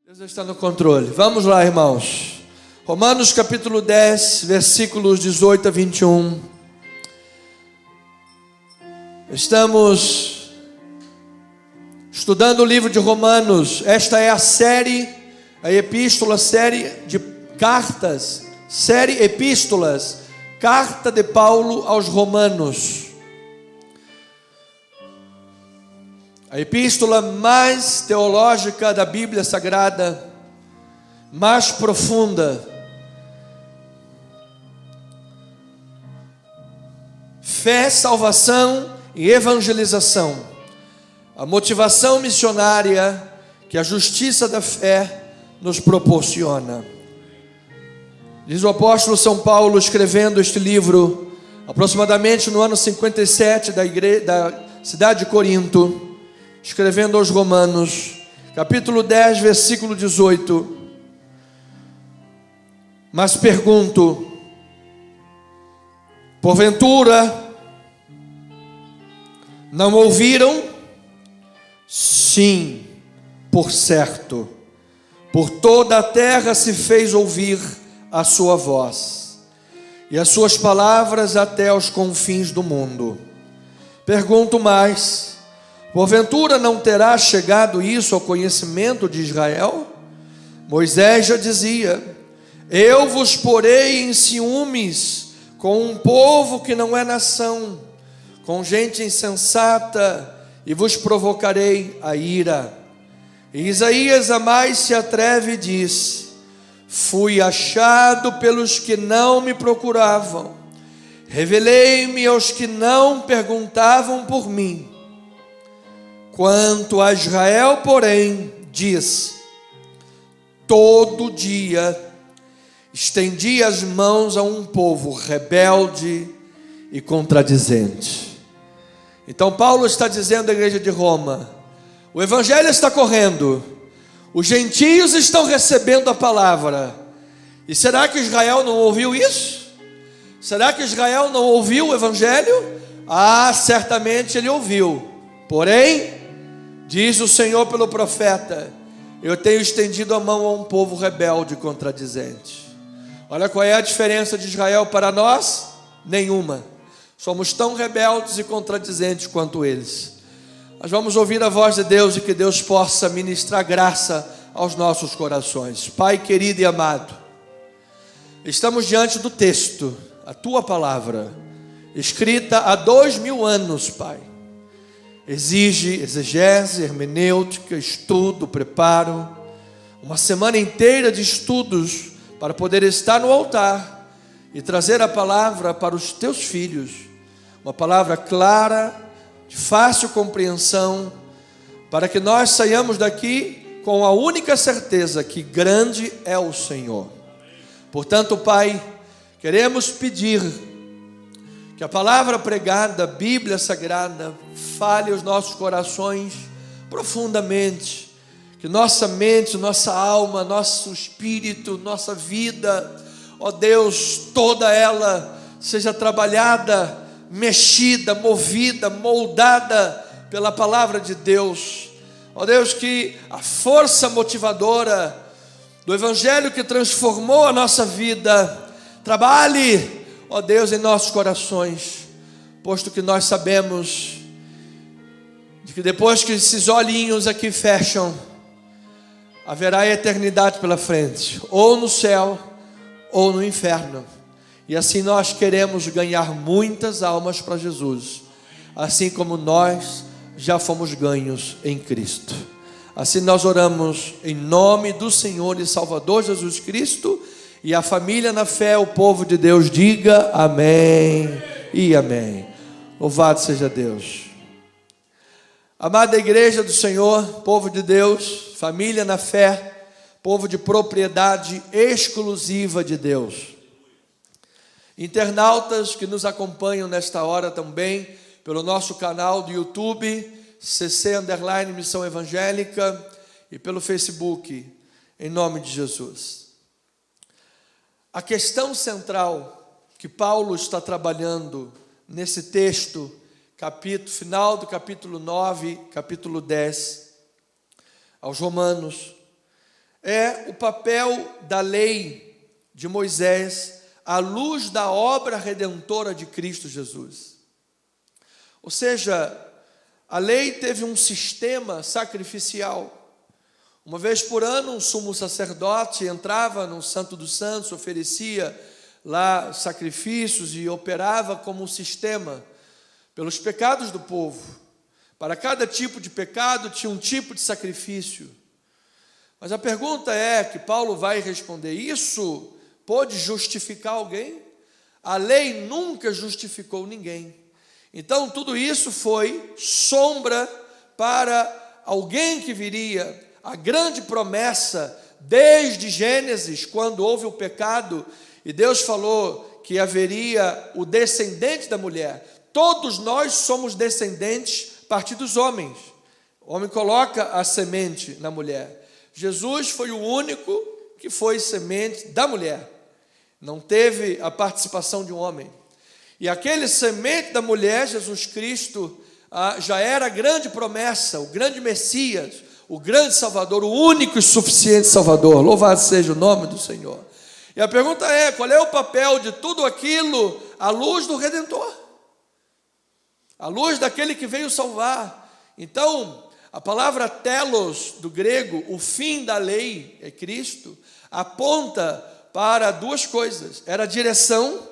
Deus está no controle. Vamos lá, irmãos. Romanos capítulo 10, versículos 18 a 21. Estamos estudando o livro de Romanos. Esta é a série de cartas, série epístolas, carta de Paulo aos Romanos. A epístola mais teológica da Bíblia Sagrada, mais profunda. Fé, salvação e evangelização. A motivação missionária que a justiça da fé nos proporciona. Diz o apóstolo São Paulo, escrevendo este livro, aproximadamente no ano 57 da cidade de Corinto, escrevendo aos Romanos, capítulo 10, versículo 18. Mas pergunto: porventura não ouviram? Sim, por certo, por toda a terra se fez ouvir a sua voz, e as suas palavras até aos confins do mundo. Pergunto mais: porventura não terá chegado isso ao conhecimento de Israel? Moisés já dizia: eu vos porei em ciúmes com um povo que não é nação, com gente insensata, e vos provocarei a ira. E Isaías a mais se atreve e diz: fui achado pelos que não me procuravam, revelei-me aos que não perguntavam por mim. Quanto a Israel, porém, diz: todo dia estendi as mãos a um povo rebelde e contradizente. Então Paulo está dizendo à igreja de Roma: o evangelho está correndo, os gentios estão recebendo a palavra. E será que Israel não ouviu isso? Será que Israel não ouviu o evangelho? Certamente ele ouviu. Porém, diz o Senhor pelo profeta: eu tenho estendido a mão a um povo rebelde e contradizente. Olha qual é a diferença de Israel para nós? Nenhuma. Somos tão rebeldes e contradizentes quanto eles. Nós vamos ouvir a voz de Deus e que Deus possa ministrar graça aos nossos corações. Pai querido e amado, estamos diante do texto, a Tua palavra, escrita há 2000 anos, Pai. Exige exegese, hermenêutica, estudo, preparo, uma semana inteira de estudos para poder estar no altar e trazer a palavra para os Teus filhos, uma palavra clara, de fácil compreensão, para que nós saiamos daqui com a única certeza que grande é o Senhor. Portanto, Pai, queremos pedir que a palavra pregada, a Bíblia Sagrada, fale aos nossos corações profundamente, que nossa mente, nossa alma, nosso espírito, nossa vida, ó Deus, toda ela seja trabalhada, mexida, movida, moldada pela palavra de Deus. Ó Deus, que a força motivadora do evangelho que transformou a nossa vida trabalhe, ó Deus, em nossos corações, posto que nós sabemos de que depois que esses olhinhos aqui fecham, haverá eternidade pela frente, ou no céu, ou no inferno. E assim nós queremos ganhar muitas almas para Jesus, assim como nós já fomos ganhos em Cristo. Assim nós oramos em nome do Senhor e Salvador Jesus Cristo. E a família na fé, o povo de Deus, diga amém e amém. Louvado seja Deus. Amada igreja do Senhor, povo de Deus, família na fé, povo de propriedade exclusiva de Deus. Internautas que nos acompanham nesta hora também, pelo nosso canal do YouTube, CC_ Missão Evangélica, e pelo Facebook, em nome de Jesus. A questão central que Paulo está trabalhando nesse texto, final do capítulo 9, capítulo 10, aos Romanos, é o papel da lei de Moisés à luz da obra redentora de Cristo Jesus. Ou seja, a lei teve um sistema sacrificial. Uma vez por ano, um sumo sacerdote entrava no Santo dos Santos, oferecia lá sacrifícios e operava como um sistema pelos pecados do povo. Para cada tipo de pecado tinha um tipo de sacrifício. Mas a pergunta é que Paulo vai responder: isso pode justificar alguém? A lei nunca justificou ninguém. Então tudo isso foi sombra para alguém que viria. A grande promessa, desde Gênesis, quando houve o pecado, e Deus falou que haveria o descendente da mulher. Todos nós somos descendentes a partir dos homens. O homem coloca a semente na mulher. Jesus foi o único que foi semente da mulher. Não teve a participação de um homem. E aquele semente da mulher, Jesus Cristo, já era a grande promessa, o grande Messias, o grande Salvador, o único e suficiente Salvador. Louvado seja o nome do Senhor. E a pergunta é: qual é o papel de tudo aquilo à luz do Redentor? À luz daquele que veio salvar. Então, a palavra telos, do grego, o fim da lei, é Cristo, aponta para duas coisas. Era a direção,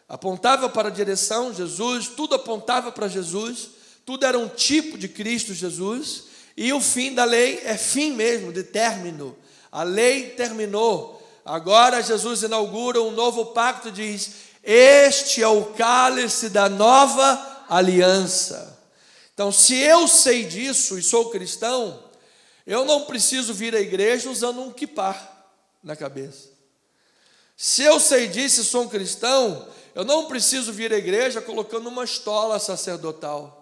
apontava para a direção, Jesus, tudo apontava para Jesus, tudo era um tipo de Cristo Jesus. E o fim da lei é fim mesmo, de término. A lei terminou. Agora Jesus inaugura um novo pacto, diz: este é o cálice da nova aliança. Então, se eu sei disso e sou cristão, eu não preciso vir à igreja usando um kippá na cabeça. Se eu sei disso e sou um cristão, eu não preciso vir à igreja colocando uma estola sacerdotal.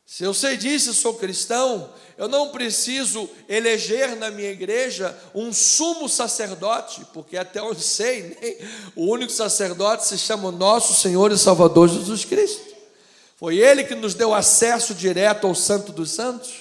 Se eu sei disso e sou cristão, eu não preciso eleger na minha igreja um sumo sacerdote, porque até onde sei, o único sacerdote se chama nosso Senhor e Salvador Jesus Cristo. Foi Ele que nos deu acesso direto ao Santo dos Santos.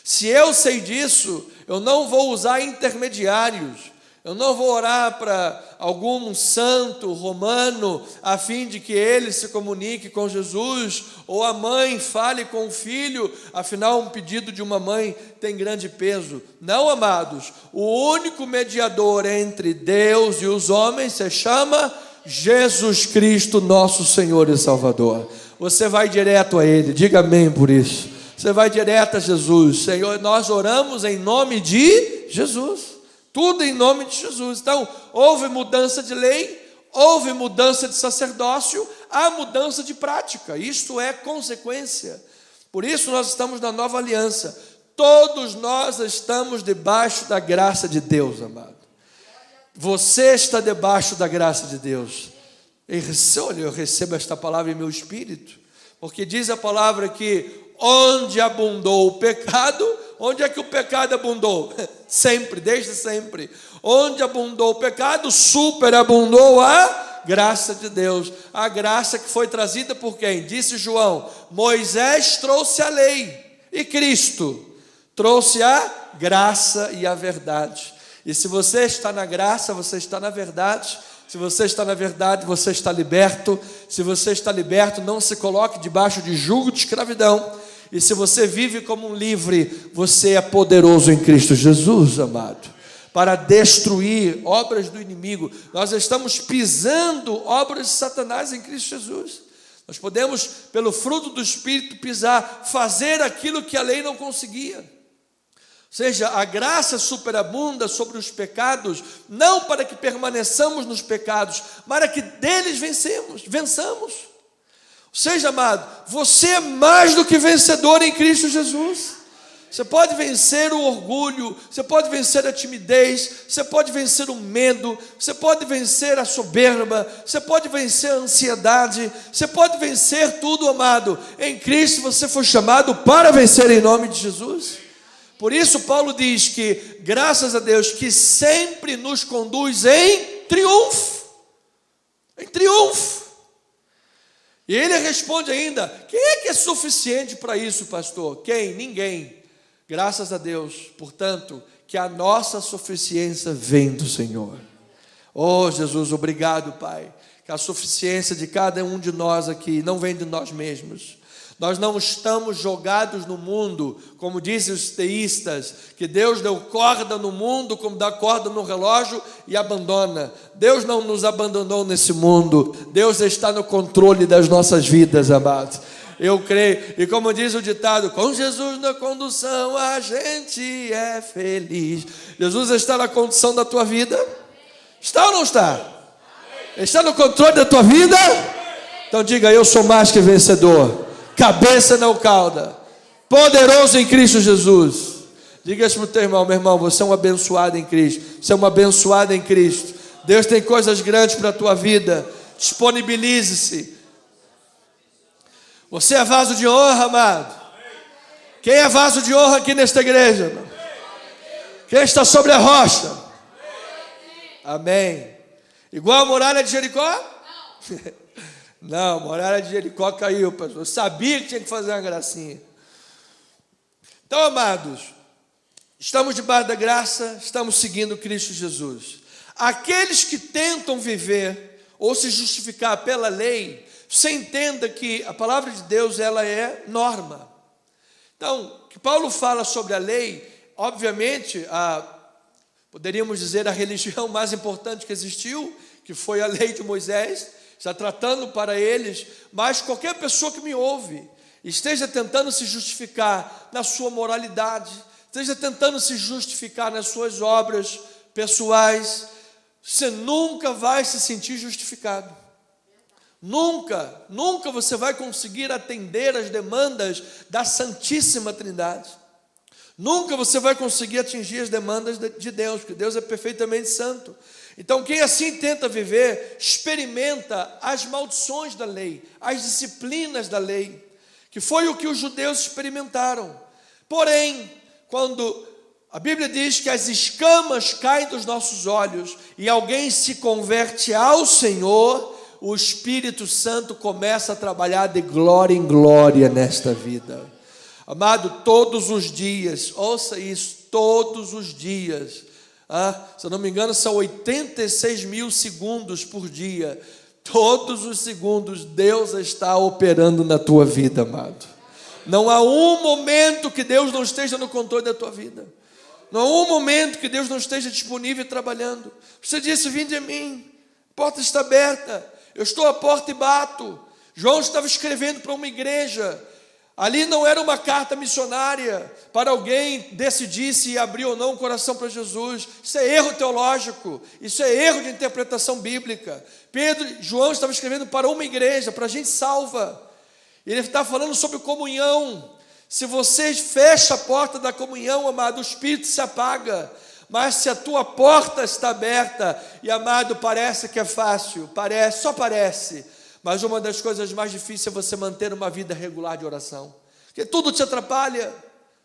Se eu sei disso, eu não vou usar intermediários. Eu não vou orar para algum santo romano a fim de que ele se comunique com Jesus, ou a mãe fale com o filho, afinal um pedido de uma mãe tem grande peso. Não, amados, o único mediador entre Deus e os homens se chama Jesus Cristo, nosso Senhor e Salvador. Você vai direto a Ele, diga amém por isso. Você vai direto a Jesus. Senhor, nós oramos em nome de Jesus. Tudo em nome de Jesus. Então, houve mudança de lei, houve mudança de sacerdócio, há mudança de prática. Isto é consequência. Por isso nós estamos na nova aliança. Todos nós estamos debaixo da graça de Deus, amado. Você está debaixo da graça de Deus. Olha, eu recebo esta palavra em meu espírito, porque diz a palavra que onde abundou o pecado, onde é que o pecado abundou? Sempre, desde sempre. Onde abundou o pecado, superabundou a graça de Deus. A graça que foi trazida por quem? Disse João: Moisés trouxe a lei e Cristo trouxe a graça e a verdade. E se você está na graça, você está na verdade. Se você está na verdade, você está liberto. Se você está liberto, não se coloque debaixo de jugo de escravidão. E se você vive como um livre, você é poderoso em Cristo Jesus, amado, para destruir obras do inimigo. Nós estamos pisando obras de Satanás em Cristo Jesus. Nós podemos, pelo fruto do Espírito, pisar, fazer aquilo que a lei não conseguia. Ou seja, a graça superabunda sobre os pecados, não para que permaneçamos nos pecados, para que deles vençamos. Ou seja, amado, você é mais do que vencedor em Cristo Jesus. Você pode vencer o orgulho, você pode vencer a timidez, você pode vencer o medo, você pode vencer a soberba, você pode vencer a ansiedade, você pode vencer tudo, amado. Em Cristo você foi chamado para vencer em nome de Jesus. Por isso Paulo diz que, graças a Deus, que sempre nos conduz em triunfo. Em triunfo. E ele responde ainda: quem é que é suficiente para isso, pastor? Quem? Ninguém. Graças a Deus, portanto, porque a nossa suficiência vem do Senhor. Oh Jesus, obrigado, Pai, que a suficiência de cada um de nós aqui não vem de nós mesmos. Nós não estamos jogados no mundo, como dizem os teístas, que Deus deu corda no mundo, como dá corda no relógio e abandona. Deus não nos abandonou nesse mundo. Deus está no controle das nossas vidas, amados. Eu creio, e como diz o ditado, com Jesus na condução a gente é feliz. Jesus está na condução da tua vida? Está ou não está? Está no controle da tua vida? Então diga, eu sou mais que vencedor. Cabeça não cauda, poderoso em Cristo Jesus. Diga isso para o teu irmão, meu irmão, você é um abençoado em Cristo. Você é uma abençoada em Cristo. Deus tem coisas grandes para a tua vida. Disponibilize-se. Você é vaso de honra, amado. Quem é vaso de honra aqui nesta igreja, irmão? Quem está sobre a rocha? Amém. Igual a muralha de Jericó? Não, a muralha de Jericó caiu, pastor. Eu sabia que tinha que fazer uma gracinha. Então, amados, estamos debaixo da graça, estamos seguindo Cristo Jesus. Aqueles que tentam viver ou se justificar pela lei, você entenda que a palavra de Deus, ela é norma. Então, que Paulo fala sobre a lei, obviamente, poderíamos dizer a religião mais importante que existiu, que foi a lei de Moisés, está tratando para eles, mas qualquer pessoa que me ouve, esteja tentando se justificar na sua moralidade, esteja tentando se justificar nas suas obras pessoais, você nunca vai se sentir justificado. Nunca você vai conseguir atender às demandas da Santíssima Trindade. Nunca você vai conseguir atingir as demandas de Deus, porque Deus é perfeitamente santo. Então, quem assim tenta viver, experimenta as maldições da lei, as disciplinas da lei, que foi o que os judeus experimentaram. Porém, quando a Bíblia diz que as escamas caem dos nossos olhos e alguém se converte ao Senhor, o Espírito Santo começa a trabalhar de glória em glória nesta vida. Amado, todos os dias, ouça isso, todos os dias, se eu não me engano são 86 mil segundos por dia, todos os segundos Deus está operando na tua vida, amado. Não há um momento que Deus não esteja no controle da tua vida. Não há um momento que Deus não esteja disponível e trabalhando. Você disse, vinde a mim, a porta está aberta, eu estou à porta e bato. João estava escrevendo para uma igreja. Ali não era uma carta missionária para alguém decidir se abrir ou não o coração para Jesus. Isso é erro teológico, isso é erro de interpretação bíblica. João estava escrevendo para uma igreja, para a gente salva. Ele está falando sobre comunhão. Se você fecha a porta da comunhão, amado, o Espírito se apaga. Mas se a tua porta está aberta, e amado, parece que é fácil, só parece. Mas uma das coisas mais difíceis é você manter uma vida regular de oração. Porque tudo te atrapalha,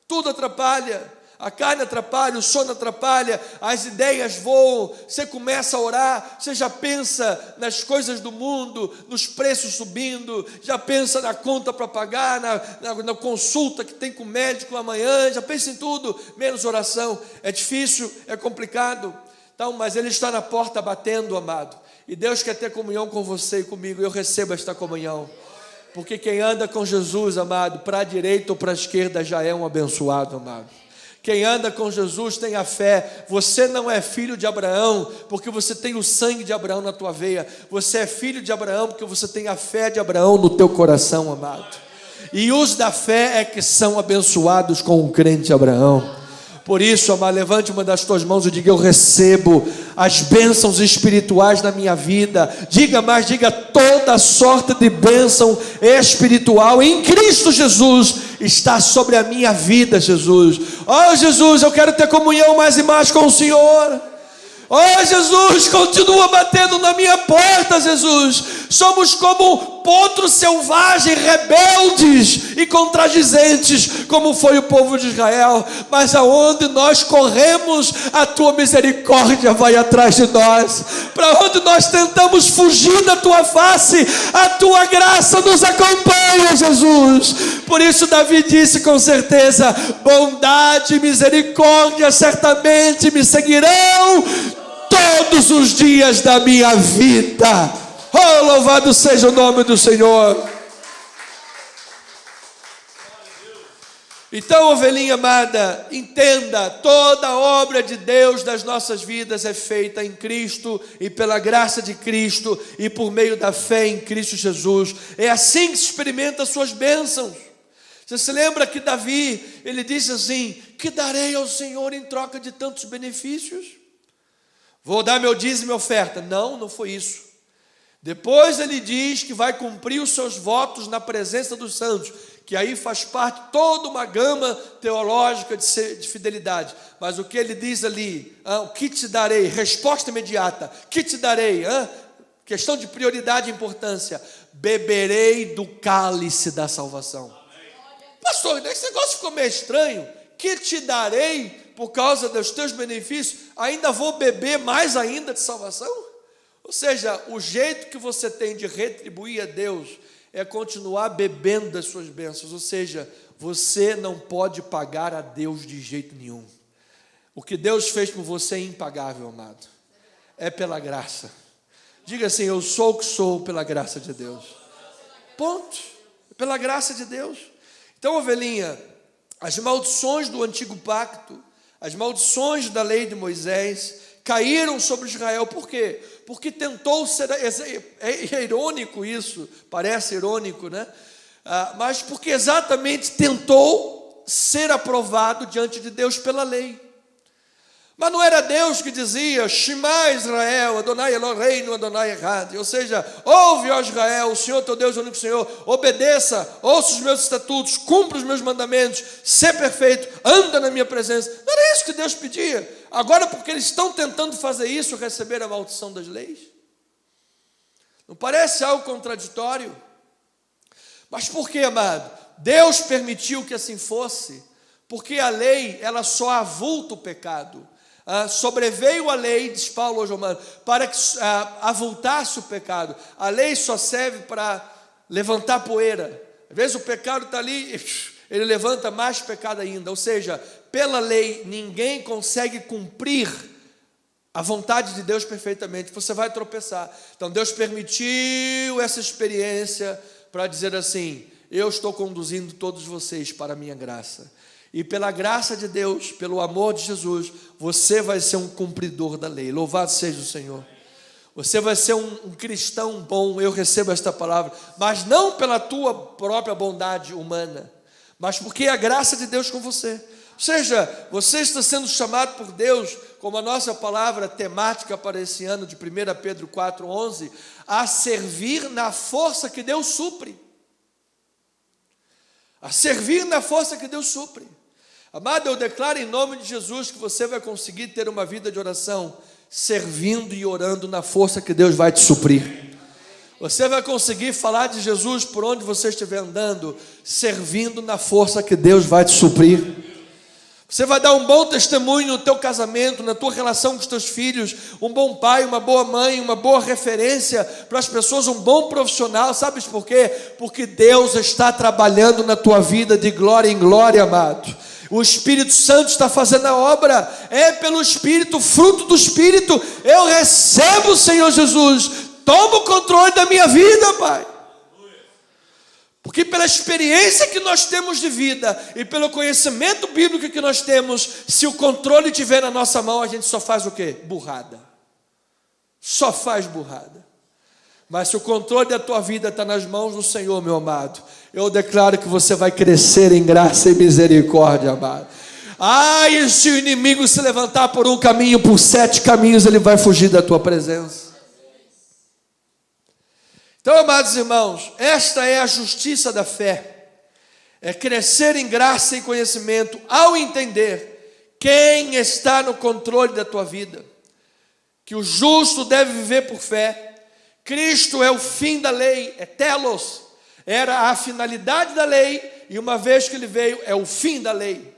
tudo atrapalha. A carne atrapalha, o sono atrapalha, as ideias voam, você começa a orar, você já pensa nas coisas do mundo, nos preços subindo, já pensa na conta para pagar, na consulta que tem com o médico amanhã, já pensa em tudo, menos oração. É difícil, é complicado. Então, mas Ele está na porta batendo, amado. E Deus quer ter comunhão com você e comigo. Eu recebo esta comunhão. Porque quem anda com Jesus, amado, para a direita ou para a esquerda já é um abençoado, amado. Quem anda com Jesus tem a fé. Você não é filho de Abraão porque você tem o sangue de Abraão na tua veia. Você é filho de Abraão porque você tem a fé de Abraão no teu coração, amado. E os da fé é que são abençoados com o crente Abraão. Por isso, amado, levante uma das tuas mãos e diga, eu recebo as bênçãos espirituais na minha vida. Diga mais, diga, toda sorte de bênção espiritual em Cristo Jesus está sobre a minha vida, Jesus. Oh, Jesus, eu quero ter comunhão mais e mais com o Senhor. Oh, Jesus, continua batendo na minha porta, Jesus. somos como potro selvagem, rebeldes e contradizentes, como foi o povo de Israel. Mas aonde nós corremos, a tua misericórdia vai atrás de nós. Para onde nós tentamos fugir da tua face, a tua graça nos acompanha, Jesus. Por isso Davi disse com certeza: bondade e misericórdia certamente me seguirão todos os dias da minha vida. Oh, louvado seja o nome do Senhor. Então, ovelhinha amada, entenda: toda a obra de Deus das nossas vidas é feita em Cristo e pela graça de Cristo e por meio da fé em Cristo Jesus. É assim que se experimenta as suas bênçãos. Você se lembra que Davi, ele disse assim: que darei ao Senhor em troca de tantos benefícios? Vou dar meu dízimo e oferta. Não, não foi isso. Depois ele diz que vai cumprir os seus votos na presença dos santos, que aí faz parte toda uma gama teológica de fidelidade. Mas o que ele diz ali, o que te darei? Resposta imediata: que te darei? Questão de prioridade e importância: beberei do cálice da salvação. Pastor, esse negócio ficou meio estranho. Que te darei por causa dos teus benefícios? Ainda vou beber mais ainda de salvação? Ou seja, o jeito que você tem de retribuir a Deus é continuar bebendo das suas bênçãos. Ou seja, você não pode pagar a Deus de jeito nenhum. O que Deus fez por você é impagável, amado. É pela graça. Diga assim: eu sou o que sou pela graça de Deus. Ponto. Pela graça de Deus. Então, ovelhinha, as maldições do antigo pacto, as maldições da lei de Moisés caíram sobre Israel. Por quê? Porque tentou ser, é irônico isso, parece irônico, né? Mas porque exatamente tentou ser aprovado diante de Deus pela lei. Mas não era Deus que dizia: Shema Israel, Adonai Eloheinu, Adonai Echad. Ou seja, ouve, ó Israel, o Senhor teu Deus é o único Senhor. Obedeça, ouça os meus estatutos, cumpra os meus mandamentos, sê perfeito, anda na minha presença. Não era isso que Deus pedia. Agora, porque eles estão tentando fazer isso, receber a maldição das leis. Não parece algo contraditório? Mas por que, amado? Deus permitiu que assim fosse, porque a lei, ela só avulta o pecado. Sobreveio a lei, diz Paulo aos Romanos, para que avultasse o pecado. A lei só serve para levantar poeira. Às vezes o pecado está ali, ele levanta mais pecado ainda. Ou seja, pela lei ninguém consegue cumprir a vontade de Deus perfeitamente. Você vai tropeçar. Então Deus permitiu essa experiência para dizer assim: eu estou conduzindo todos vocês para a minha graça. E pela graça de Deus, pelo amor de Jesus, você vai ser um cumpridor da lei. Louvado seja o Senhor. Você vai ser um cristão bom. Eu recebo esta palavra, mas não pela tua própria bondade humana, mas porque é a graça de Deus com você. Ou seja, você está sendo chamado por Deus, como a nossa palavra temática para esse ano de 1 Pedro 4:11, a servir na força que Deus supre. A servir na força que Deus supre. Amado, eu declaro em nome de Jesus que você vai conseguir ter uma vida de oração, servindo e orando na força que Deus vai te suprir. Você vai conseguir falar de Jesus por onde você estiver andando, servindo na força que Deus vai te suprir. Você vai dar um bom testemunho no teu casamento, na tua relação com os teus filhos, um bom pai, uma boa mãe, uma boa referência para as pessoas, um bom profissional. Sabes por quê? Porque Deus está trabalhando na tua vida de glória em glória, amado. O Espírito Santo está fazendo a obra, é pelo Espírito, fruto do Espírito. Eu recebo, Senhor Jesus, toma o controle da minha vida, Pai. Porque pela experiência que nós temos de vida e pelo conhecimento bíblico que nós temos, se o controle estiver na nossa mão, a gente só faz o quê? Burrada. Só faz burrada. Mas se o controle da tua vida está nas mãos do Senhor, meu amado, eu declaro que você vai crescer em graça e misericórdia, amado. E se o inimigo se levantar por um caminho, por 7 caminhos, ele vai fugir da tua presença. Então, amados irmãos, esta é a justiça da fé. É crescer em graça e conhecimento ao entender quem está no controle da tua vida. Que o justo deve viver por fé. Cristo é o fim da lei, é telos, era a finalidade da lei, e uma vez que ele veio, é o fim da lei.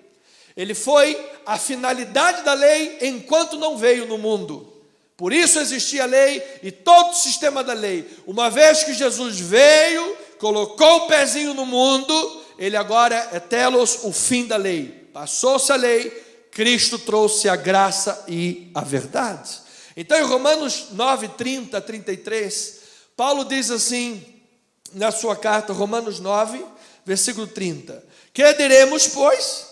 Ele foi a finalidade da lei enquanto não veio no mundo. Por isso existia a lei e todo o sistema da lei. Uma vez que Jesus veio, colocou o pezinho no mundo, ele agora é telos, o fim da lei. Passou-se a lei, Cristo trouxe a graça e a verdade. Então em Romanos 9, 30, 33, Paulo diz assim, na sua carta, Romanos 9, versículo 30. Que diremos, pois?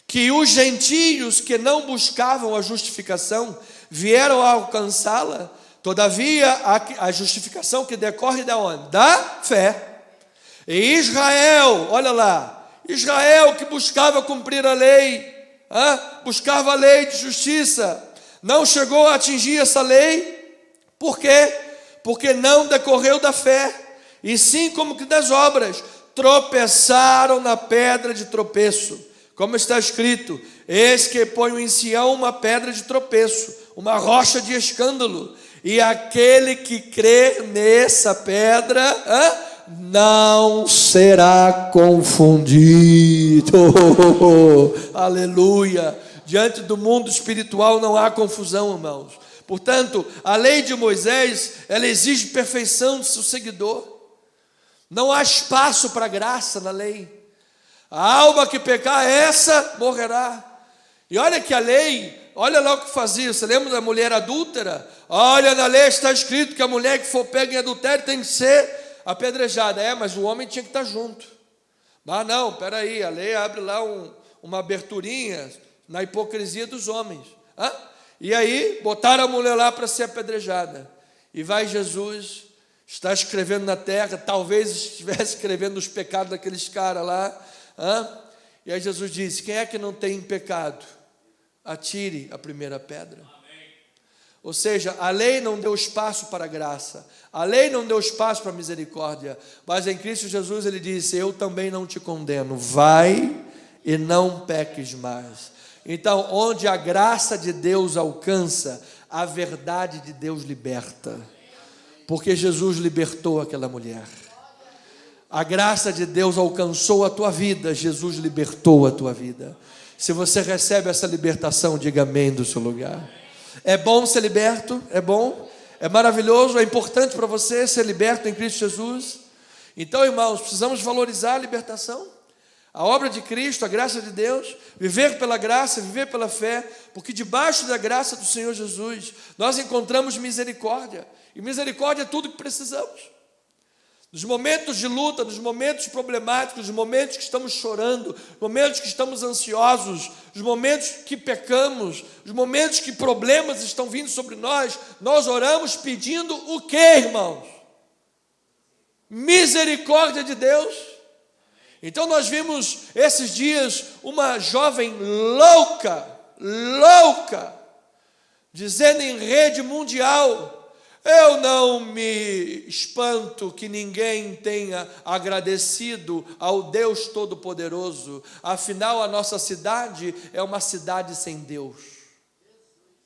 Que os gentios que não buscavam a justificação vieram a alcançá-la. Todavia, a justificação que decorre de onde? Da fé. E Israel, olha lá, Israel que buscava cumprir a lei, buscava a lei de justiça, não chegou a atingir essa lei. Por quê? Porque não decorreu da fé, e sim como que das obras. Tropeçaram na pedra de tropeço. Como está escrito, eis que ponho em Sião uma pedra de tropeço, uma rocha de escândalo, e aquele que crer nessa pedra, não será confundido. Aleluia! Diante do mundo espiritual não há confusão, irmãos. Portanto, a lei de Moisés, ela exige perfeição do seu seguidor. Não há espaço para graça na lei. A alma que pecar, essa morrerá. E olha que a lei, olha lá o que fazia. Você lembra da mulher adúltera? Olha, na lei está escrito que a mulher que for pega em adultério tem que ser apedrejada. Mas o homem tinha que estar junto. Mas não, peraí, a lei abre lá uma aberturinha na hipocrisia dos homens. E aí, botaram a mulher lá para ser apedrejada. E vai Jesus, está escrevendo na terra, talvez estivesse escrevendo os pecados daqueles caras lá. E aí Jesus disse, quem é que não tem pecado? Atire a primeira pedra. Amém. Ou seja, a lei não deu espaço para a graça, a lei não deu espaço para a misericórdia, mas em Cristo Jesus ele disse, eu também não te condeno, vai e não peques mais. Então, onde a graça de Deus alcança, a verdade de Deus liberta, porque Jesus libertou aquela mulher. A graça de Deus alcançou a tua vida, Jesus libertou a tua vida. Se você recebe essa libertação, diga amém do seu lugar. É bom ser liberto? É bom? É maravilhoso? É importante para você ser liberto em Cristo Jesus? Então, irmãos, precisamos valorizar a libertação, a obra de Cristo, a graça de Deus, viver pela graça, viver pela fé, porque debaixo da graça do Senhor Jesus, nós encontramos misericórdia, e misericórdia é tudo que precisamos. Nos momentos de luta, nos momentos problemáticos, nos momentos que estamos chorando, nos momentos que estamos ansiosos, nos momentos que pecamos, nos momentos que problemas estão vindo sobre nós, nós oramos pedindo o quê, irmãos? Misericórdia de Deus. Então nós vimos esses dias uma jovem louca, dizendo em rede mundial, eu não me espanto que ninguém tenha agradecido ao Deus Todo-Poderoso, afinal a nossa cidade é uma cidade sem Deus.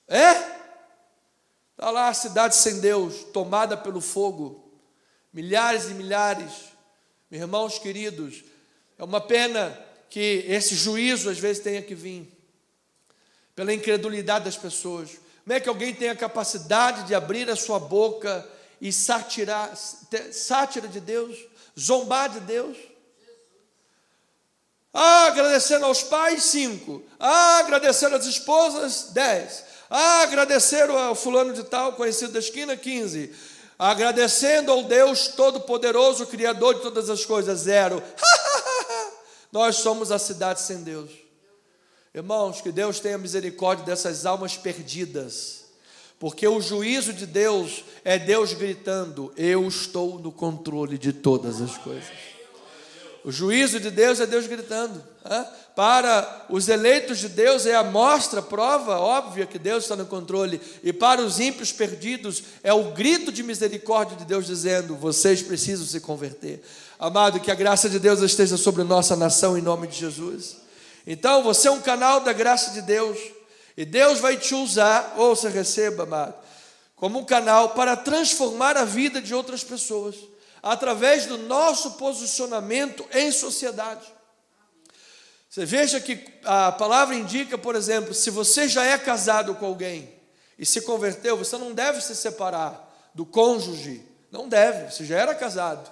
Está lá a cidade sem Deus, tomada pelo fogo, milhares e milhares, meus irmãos queridos, é uma pena que esse juízo às vezes tenha que vir, pela incredulidade das pessoas. Como é que alguém tem a capacidade de abrir a sua boca e sátira de Deus, zombar de Deus? Agradecendo aos pais, 5. Agradecendo às esposas, 10. Agradeceram ao fulano de tal, conhecido da esquina, 15. Agradecendo ao Deus Todo-Poderoso, Criador de todas as coisas, 0. Nós somos a cidade sem Deus. Irmãos, que Deus tenha misericórdia dessas almas perdidas, porque o juízo de Deus é Deus gritando, eu estou no controle de todas as coisas. O juízo de Deus é Deus gritando. Para os eleitos de Deus é a mostra, prova óbvia que Deus está no controle, e para os ímpios perdidos é o grito de misericórdia de Deus dizendo, vocês precisam se converter. Amado, que a graça de Deus esteja sobre nossa nação em nome de Jesus. Então você é um canal da graça de Deus, e Deus vai te usar, ouça, receba, amado. como um canal para transformar a vida de outras pessoas, através do nosso posicionamento em sociedade. Você veja que a palavra indica, por exemplo, se você já é casado com alguém e se converteu, você não deve se separar do cônjuge, não deve, você já era casado.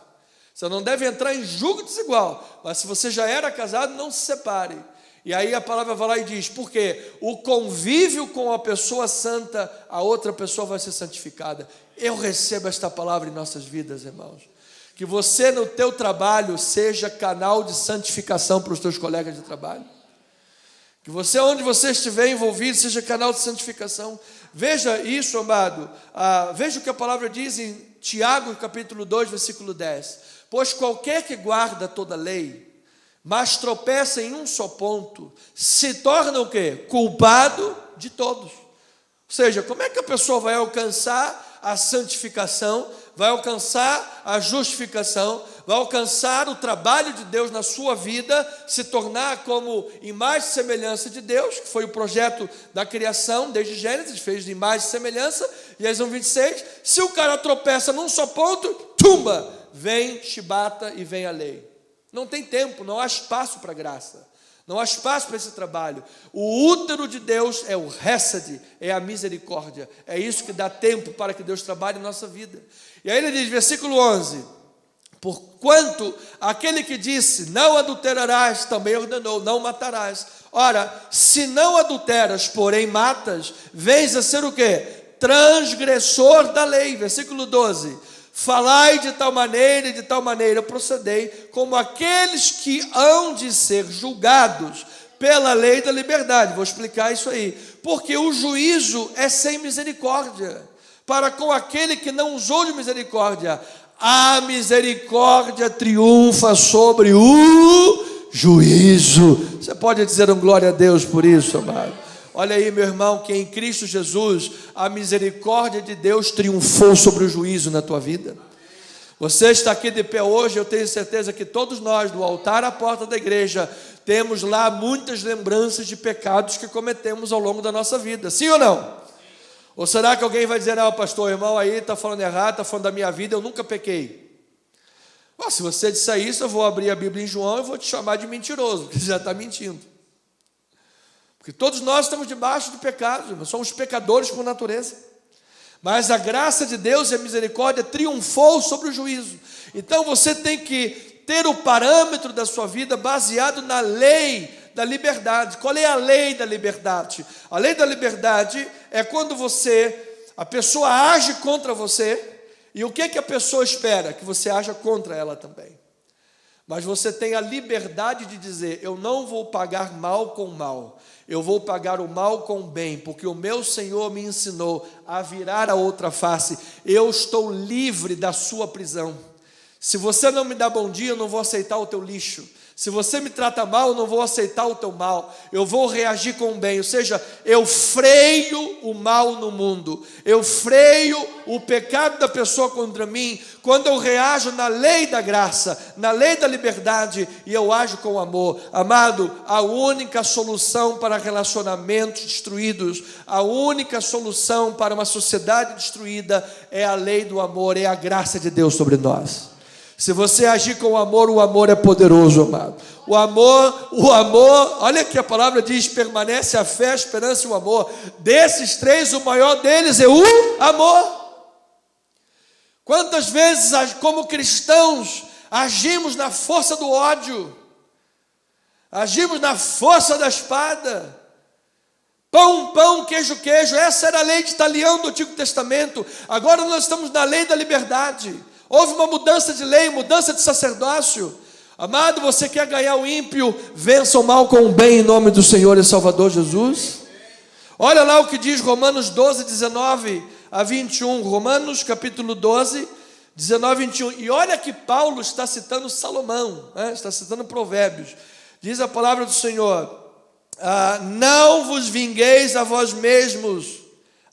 Você não deve entrar em julgo desigual, mas se você já era casado, não se separe. E aí a palavra vai lá e diz, porque o convívio com a pessoa santa, a outra pessoa vai ser santificada. Eu recebo esta palavra em nossas vidas, irmãos. Que você no teu trabalho seja canal de santificação para os teus colegas de trabalho. Que você, onde você estiver envolvido, seja canal de santificação. Veja isso, amado. Veja o que a palavra diz em Tiago, capítulo 2, versículo 10. Pois qualquer que guarda toda a lei, mas tropeça em um só ponto, se torna o quê? Culpado de todos. Ou seja, como é que a pessoa vai alcançar a santificação, vai alcançar a justificação, vai alcançar o trabalho de Deus na sua vida, se tornar como imagem e semelhança de Deus, que foi o projeto da criação, desde Gênesis, fez de imagem e semelhança, Gênesis 1:26, se o cara tropeça num só ponto, tumba, vem chibata e vem a lei. Não tem tempo, não há espaço para graça, não há espaço para esse trabalho. O útero de Deus é o hesed, é a misericórdia, é isso que dá tempo para que Deus trabalhe em nossa vida. E aí ele diz, versículo 11, porquanto aquele que disse, não adulterarás, também ordenou, não matarás. Ora, se não adulteras, porém matas, vens a ser o quê? Transgressor da lei. Versículo 12, falai de tal maneira e de tal maneira procedei, como aqueles que hão de ser julgados pela lei da liberdade. Vou explicar isso aí. Porque o juízo é sem misericórdia, para com aquele que não usou de misericórdia. A misericórdia triunfa sobre o juízo. Você pode dizer um glória a Deus por isso, amado? Olha aí, meu irmão, que em Cristo Jesus a misericórdia de Deus triunfou sobre o juízo na tua vida. Você está aqui de pé hoje, eu tenho certeza que todos nós, do altar à porta da igreja, temos lá muitas lembranças de pecados que cometemos ao longo da nossa vida, sim ou não? Ou será que alguém vai dizer, não, pastor, irmão aí está falando errado, está falando da minha vida, eu nunca pequei. Se você disser isso, eu vou abrir a Bíblia em João e vou te chamar de mentiroso, porque você já está mentindo. Porque todos nós estamos debaixo do pecado, somos pecadores por natureza. Mas a graça de Deus e a misericórdia triunfou sobre o juízo. Então você tem que ter o parâmetro da sua vida baseado na lei da liberdade. Qual é a lei da liberdade? A lei da liberdade é quando a pessoa age contra você, e o que a pessoa espera? Que você haja contra ela também. Mas você tem a liberdade de dizer, eu não vou pagar mal com mal, eu vou pagar o mal com o bem, porque o meu Senhor me ensinou a virar a outra face. Eu estou livre da sua prisão. Se você não me dá bom dia, eu não vou aceitar o teu lixo. Se você me trata mal, eu não vou aceitar o teu mal. Eu vou reagir com o bem. Ou seja, eu freio o mal no mundo. Eu freio o pecado da pessoa contra mim quando eu reajo na lei da graça, na lei da liberdade, e eu ajo com amor. Amado, a única solução para relacionamentos destruídos, a única solução para uma sociedade destruída é a lei do amor, é a graça de Deus sobre nós. Se você agir com o amor é poderoso, amado. O amor, olha que a palavra diz, permanece a fé, a esperança e o amor. Desses três, o maior deles é o amor. Quantas vezes, como cristãos, agimos na força do ódio, agimos na força da espada. Pão, pão, queijo, queijo. Essa era a lei de talião do Antigo Testamento. Agora nós estamos na lei da liberdade. Houve uma mudança de lei, mudança de sacerdócio. Amado, você quer ganhar o ímpio? Vença o mal com o bem em nome do Senhor e Salvador Jesus. Olha lá o que diz Romanos 12, 19 a 21. Romanos capítulo 12, 19 a 21. E olha que Paulo está citando Salomão, está citando Provérbios. Diz a palavra do Senhor, não vos vingueis a vós mesmos,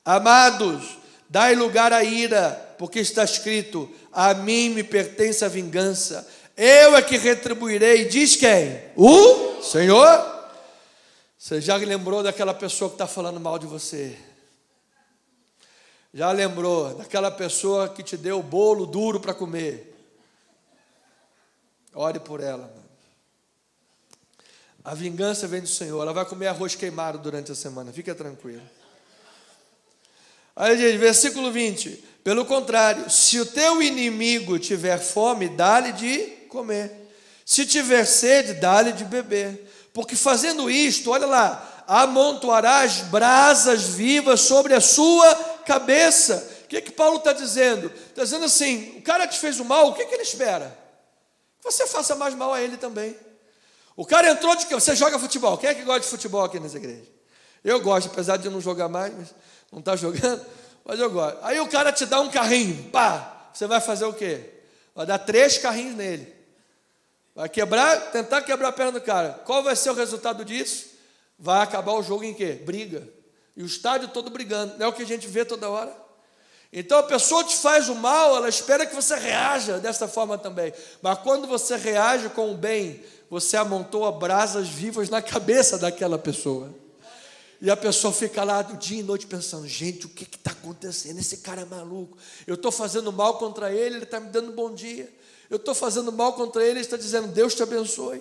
amados, dai lugar à ira, porque está escrito, a mim me pertence a vingança, eu é que retribuirei. Diz quem? O Senhor. Você já lembrou daquela pessoa que está falando mal de você? Já lembrou daquela pessoa que te deu o bolo duro para comer? Ore por ela, mano. A vingança vem do Senhor. Ela vai comer arroz queimado durante a semana. Fica tranquilo. Aí diz, versículo 20. Pelo contrário, se o teu inimigo tiver fome, dá-lhe de comer. Se tiver sede, dá-lhe de beber. Porque fazendo isto, olha lá, amontoarás brasas vivas sobre a sua cabeça. O que Paulo está dizendo? Está dizendo assim, o cara te fez o mal, o que ele espera? Que você faça mais mal a ele também. O cara entrou de que? Você joga futebol. Quem é que gosta de futebol aqui nessa igreja? Eu gosto, apesar de eu não jogar mais, mas não está jogando, mas eu gosto. Aí o cara te dá um carrinho, pá, você vai fazer o quê? Vai dar 3 carrinhos nele. Vai tentar quebrar a perna do cara. Qual vai ser o resultado disso? Vai acabar o jogo em quê? Briga. E o estádio todo brigando. Não é o que a gente vê toda hora? Então a pessoa te faz o mal, ela espera que você reaja dessa forma também. Mas quando você reage com o bem, você amontoa brasas vivas na cabeça daquela pessoa. E a pessoa fica lá do dia e noite pensando, gente, o que está acontecendo? Esse cara é maluco. Eu estou fazendo mal contra ele está me dando bom dia. Eu estou fazendo mal contra ele está dizendo, Deus te abençoe.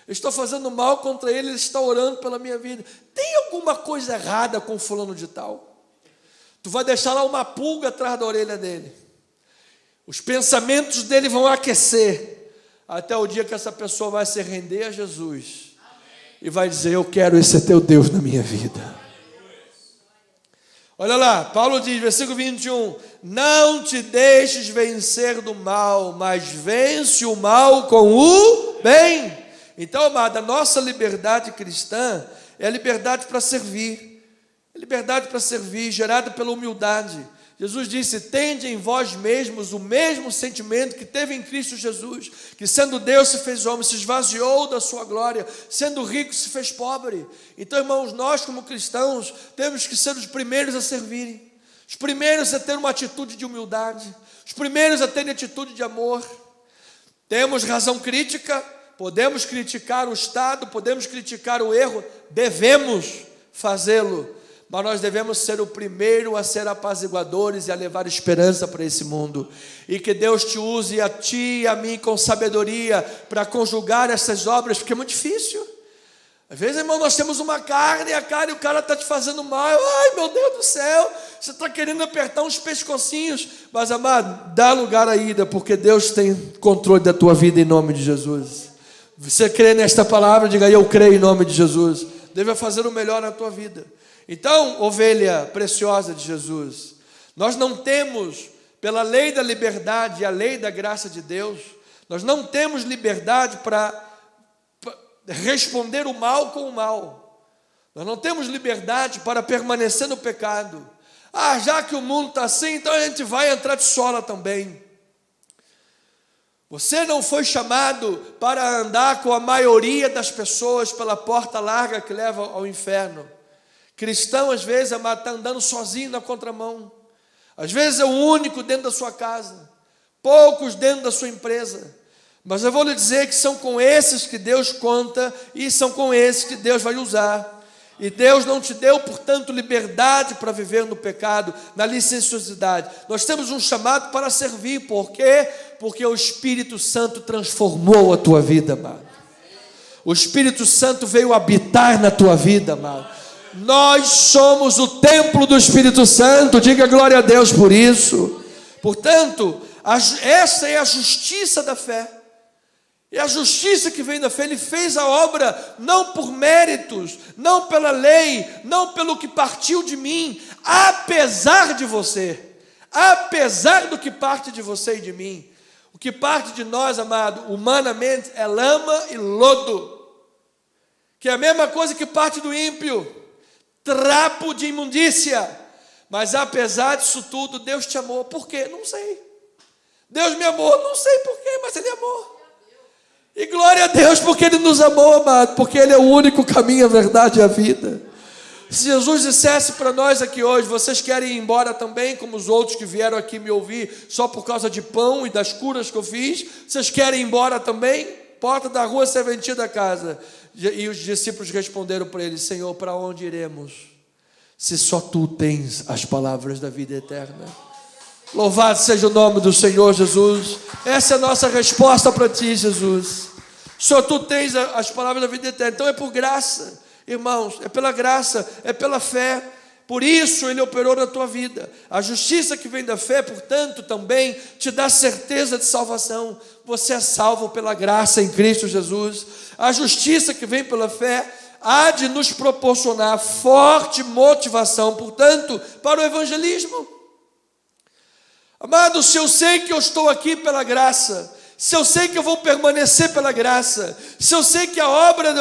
Eu estou fazendo mal contra ele está orando pela minha vida. Tem alguma coisa errada com fulano de tal? Tu vai deixar lá uma pulga atrás da orelha dele. Os pensamentos dele vão aquecer até o dia que essa pessoa vai se render a Jesus. Amém. E vai dizer, eu quero esse teu Deus na minha vida. Olha lá, Paulo diz, versículo 21, não te deixes vencer do mal, mas vence o mal com o bem. Então, amada, a nossa liberdade cristã é a liberdade para servir. É liberdade para servir, gerada pela humildade. Jesus disse, tende em vós mesmos o mesmo sentimento que teve em Cristo Jesus, que sendo Deus se fez homem, se esvaziou da sua glória, sendo rico se fez pobre. Então, irmãos, nós como cristãos temos que ser os primeiros a servirem, os primeiros a ter uma atitude de humildade, os primeiros a terem atitude de amor. Temos razão crítica, podemos criticar o Estado, podemos criticar o erro, devemos fazê-lo. Mas nós devemos ser o primeiro a ser apaziguadores e a levar esperança para esse mundo. E que Deus te use a ti e a mim com sabedoria para conjugar essas obras, porque é muito difícil. Às vezes, irmão, nós temos uma carne e a carne, o cara está te fazendo mal. Ai, meu Deus do céu, você está querendo apertar uns pescocinhos. Mas, amado, dá lugar à ira, porque Deus tem controle da tua vida em nome de Jesus. Você crê nesta palavra? Diga aí, eu creio em nome de Jesus. Deve fazer o melhor na tua vida. Então, ovelha preciosa de Jesus, nós não temos, pela lei da liberdade e a lei da graça de Deus, nós não temos liberdade para responder o mal com o mal. Nós não temos liberdade para permanecer no pecado. Ah, já que o mundo está assim, então a gente vai entrar de sola também. Você não foi chamado para andar com a maioria das pessoas pela porta larga que leva ao inferno. Cristão, às vezes, amado, está andando sozinho na contramão. Às vezes é o único dentro da sua casa, poucos dentro da sua empresa. Mas eu vou lhe dizer que são com esses que Deus conta e são com esses que Deus vai usar. E Deus não te deu, portanto, liberdade para viver no pecado, na licenciosidade. Nós temos um chamado para servir. Por quê? Porque o Espírito Santo transformou a tua vida, amado. O Espírito Santo veio habitar na tua vida, amado. Nós somos o templo do Espírito Santo, diga glória a Deus por isso. Portanto, essa é a justiça da fé. É a justiça que vem da fé. Ele fez a obra não por méritos, não pela lei, não pelo que partiu de mim, apesar de você, apesar do que parte de você e de mim. O que parte de nós, amado, humanamente, é lama e lodo, que é a mesma coisa que parte do ímpio, trapo de imundícia. Mas apesar disso tudo, Deus te amou. Por quê? Não sei. Deus me amou, não sei por quê, mas Ele amou. E glória a Deus porque Ele nos amou, amado, porque Ele é o único caminho, a verdade e a vida. Se Jesus dissesse para nós aqui hoje, vocês querem ir embora também, como os outros que vieram aqui me ouvir só por causa de pão e das curas que eu fiz, vocês querem ir embora também? Porta da rua, serventia da casa. E os discípulos responderam para Ele, Senhor, para onde iremos? se só tu tens as palavras da vida eterna? Louvado seja o nome do Senhor Jesus. Essa é a nossa resposta para ti, Jesus. Só tu tens as palavras da vida eterna. Então é por graça, irmãos, é pela graça, é pela fé. Por isso Ele operou na tua vida. A justiça que vem da fé, portanto, também te dá certeza de salvação. Você é salvo pela graça em Cristo Jesus. A justiça que vem pela fé há de nos proporcionar forte motivação, portanto, para o evangelismo. Amado, se eu sei que eu estou aqui pela graça, se eu sei que eu vou permanecer pela graça, se eu sei que a obra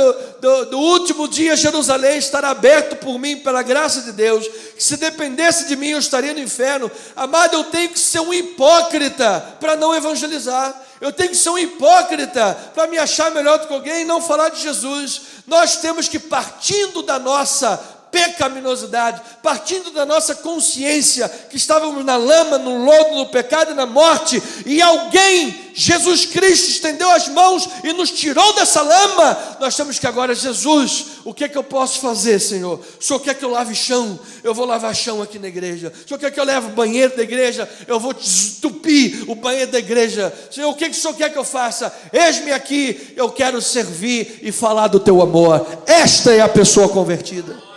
do último dia Jerusalém estará aberta por mim pela graça de Deus, que se dependesse de mim eu estaria no inferno, amado, eu tenho que ser um hipócrita para não evangelizar, eu tenho que ser um hipócrita para me achar melhor do que alguém e não falar de Jesus. Nós temos que, partindo da nossa pecaminosidade, partindo da nossa consciência que estávamos na lama, no lodo, no pecado e na morte, e alguém, Jesus Cristo, estendeu as mãos e nos tirou dessa lama. Nós temos que agora, Jesus, o que é que eu posso fazer, Senhor? O Senhor quer que eu lave chão? Eu vou lavar chão aqui na igreja. O Senhor quer que eu leve o banheiro da igreja? Eu vou desentupir o banheiro da igreja. Senhor, o que o Senhor quer que eu faça? Eis-me aqui, eu quero servir e falar do teu amor. Esta é a pessoa convertida.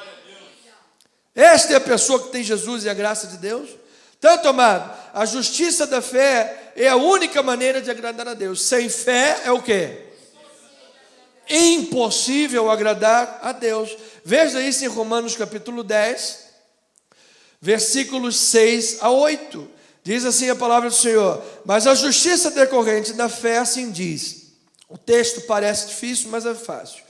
Esta é a pessoa que tem Jesus e a graça de Deus. Tanto, amado, a justiça da fé é a única maneira de agradar a Deus. Sem fé é o quê? Impossível agradar a Deus. Veja isso em Romanos capítulo 10, versículos 6 a 8. Diz assim a palavra do Senhor: mas a justiça decorrente da fé assim diz. O texto parece difícil, mas é fácil.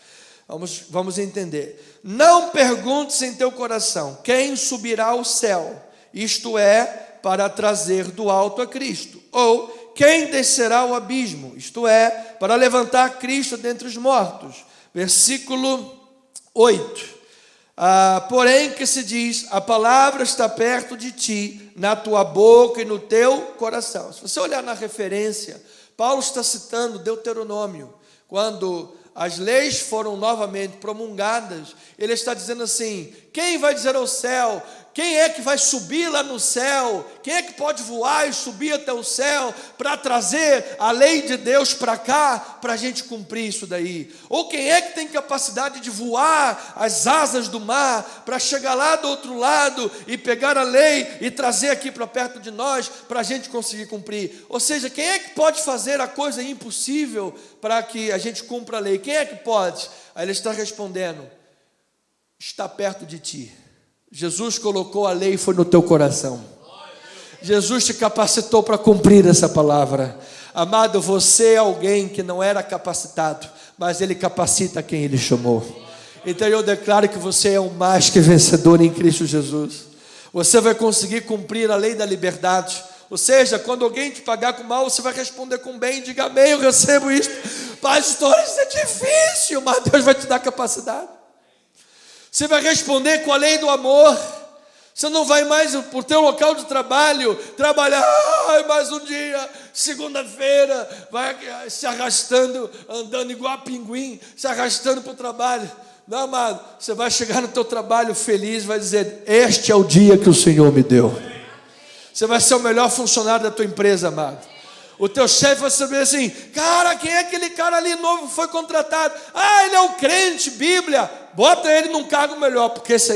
Vamos entender. Não perguntes em teu coração quem subirá ao céu, isto é, para trazer do alto a Cristo, ou quem descerá ao abismo, isto é, para levantar Cristo dentre os mortos. Versículo 8. Porém que se diz, a palavra está perto de ti, na tua boca e no teu coração. Se você olhar na referência, Paulo está citando Deuteronômio, quando as leis foram novamente promulgadas, ele está dizendo assim: quem vai dizer ao céu? Quem é que vai subir lá no céu? Quem é que pode voar e subir até o céu para trazer a lei de Deus para cá, para a gente cumprir isso daí? Ou quem é que tem capacidade de voar as asas do mar para chegar lá do outro lado e pegar a lei e trazer aqui para perto de nós para a gente conseguir cumprir? Ou seja, quem é que pode fazer a coisa impossível para que a gente cumpra a lei? Quem é que pode? Aí ele está respondendo: está perto de ti. Jesus colocou a lei e foi no teu coração. Jesus te capacitou para cumprir essa palavra. Amado, você é alguém que não era capacitado, mas Ele capacita quem Ele chamou. Então eu declaro que você é um mais que vencedor em Cristo Jesus. Você vai conseguir cumprir a lei da liberdade. Ou seja, quando alguém te pagar com mal, você vai responder com bem. Diga amém, eu recebo isso. Pastor, isso é difícil, mas Deus vai te dar capacidade. Você vai responder com a lei do amor. Você não vai mais para o teu local de trabalho trabalhar, mais um dia, segunda-feira, vai se arrastando, andando igual a pinguim, se arrastando para o trabalho. Não, amado, você vai chegar no teu trabalho feliz, vai dizer: este é o dia que o Senhor me deu. Você vai ser o melhor funcionário da tua empresa, amado. O teu chefe vai saber assim: cara, quem é aquele cara ali novo que foi contratado? Ele é um crente, Bíblia. Bota ele num cargo melhor, porque esse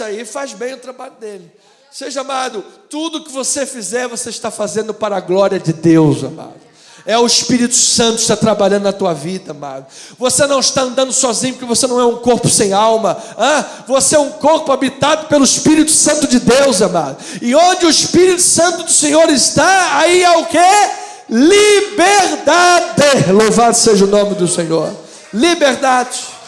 aí faz bem o trabalho dele. Seja, amado, tudo que você fizer, você está fazendo para a glória de Deus, amado. É o Espírito Santo que está trabalhando na tua vida, amado. Você não está andando sozinho, porque você não é um corpo sem alma. Você é um corpo habitado pelo Espírito Santo de Deus, amado. E onde o Espírito Santo do Senhor está, aí é o quê? Liberdade. Louvado seja o nome do Senhor. Liberdade.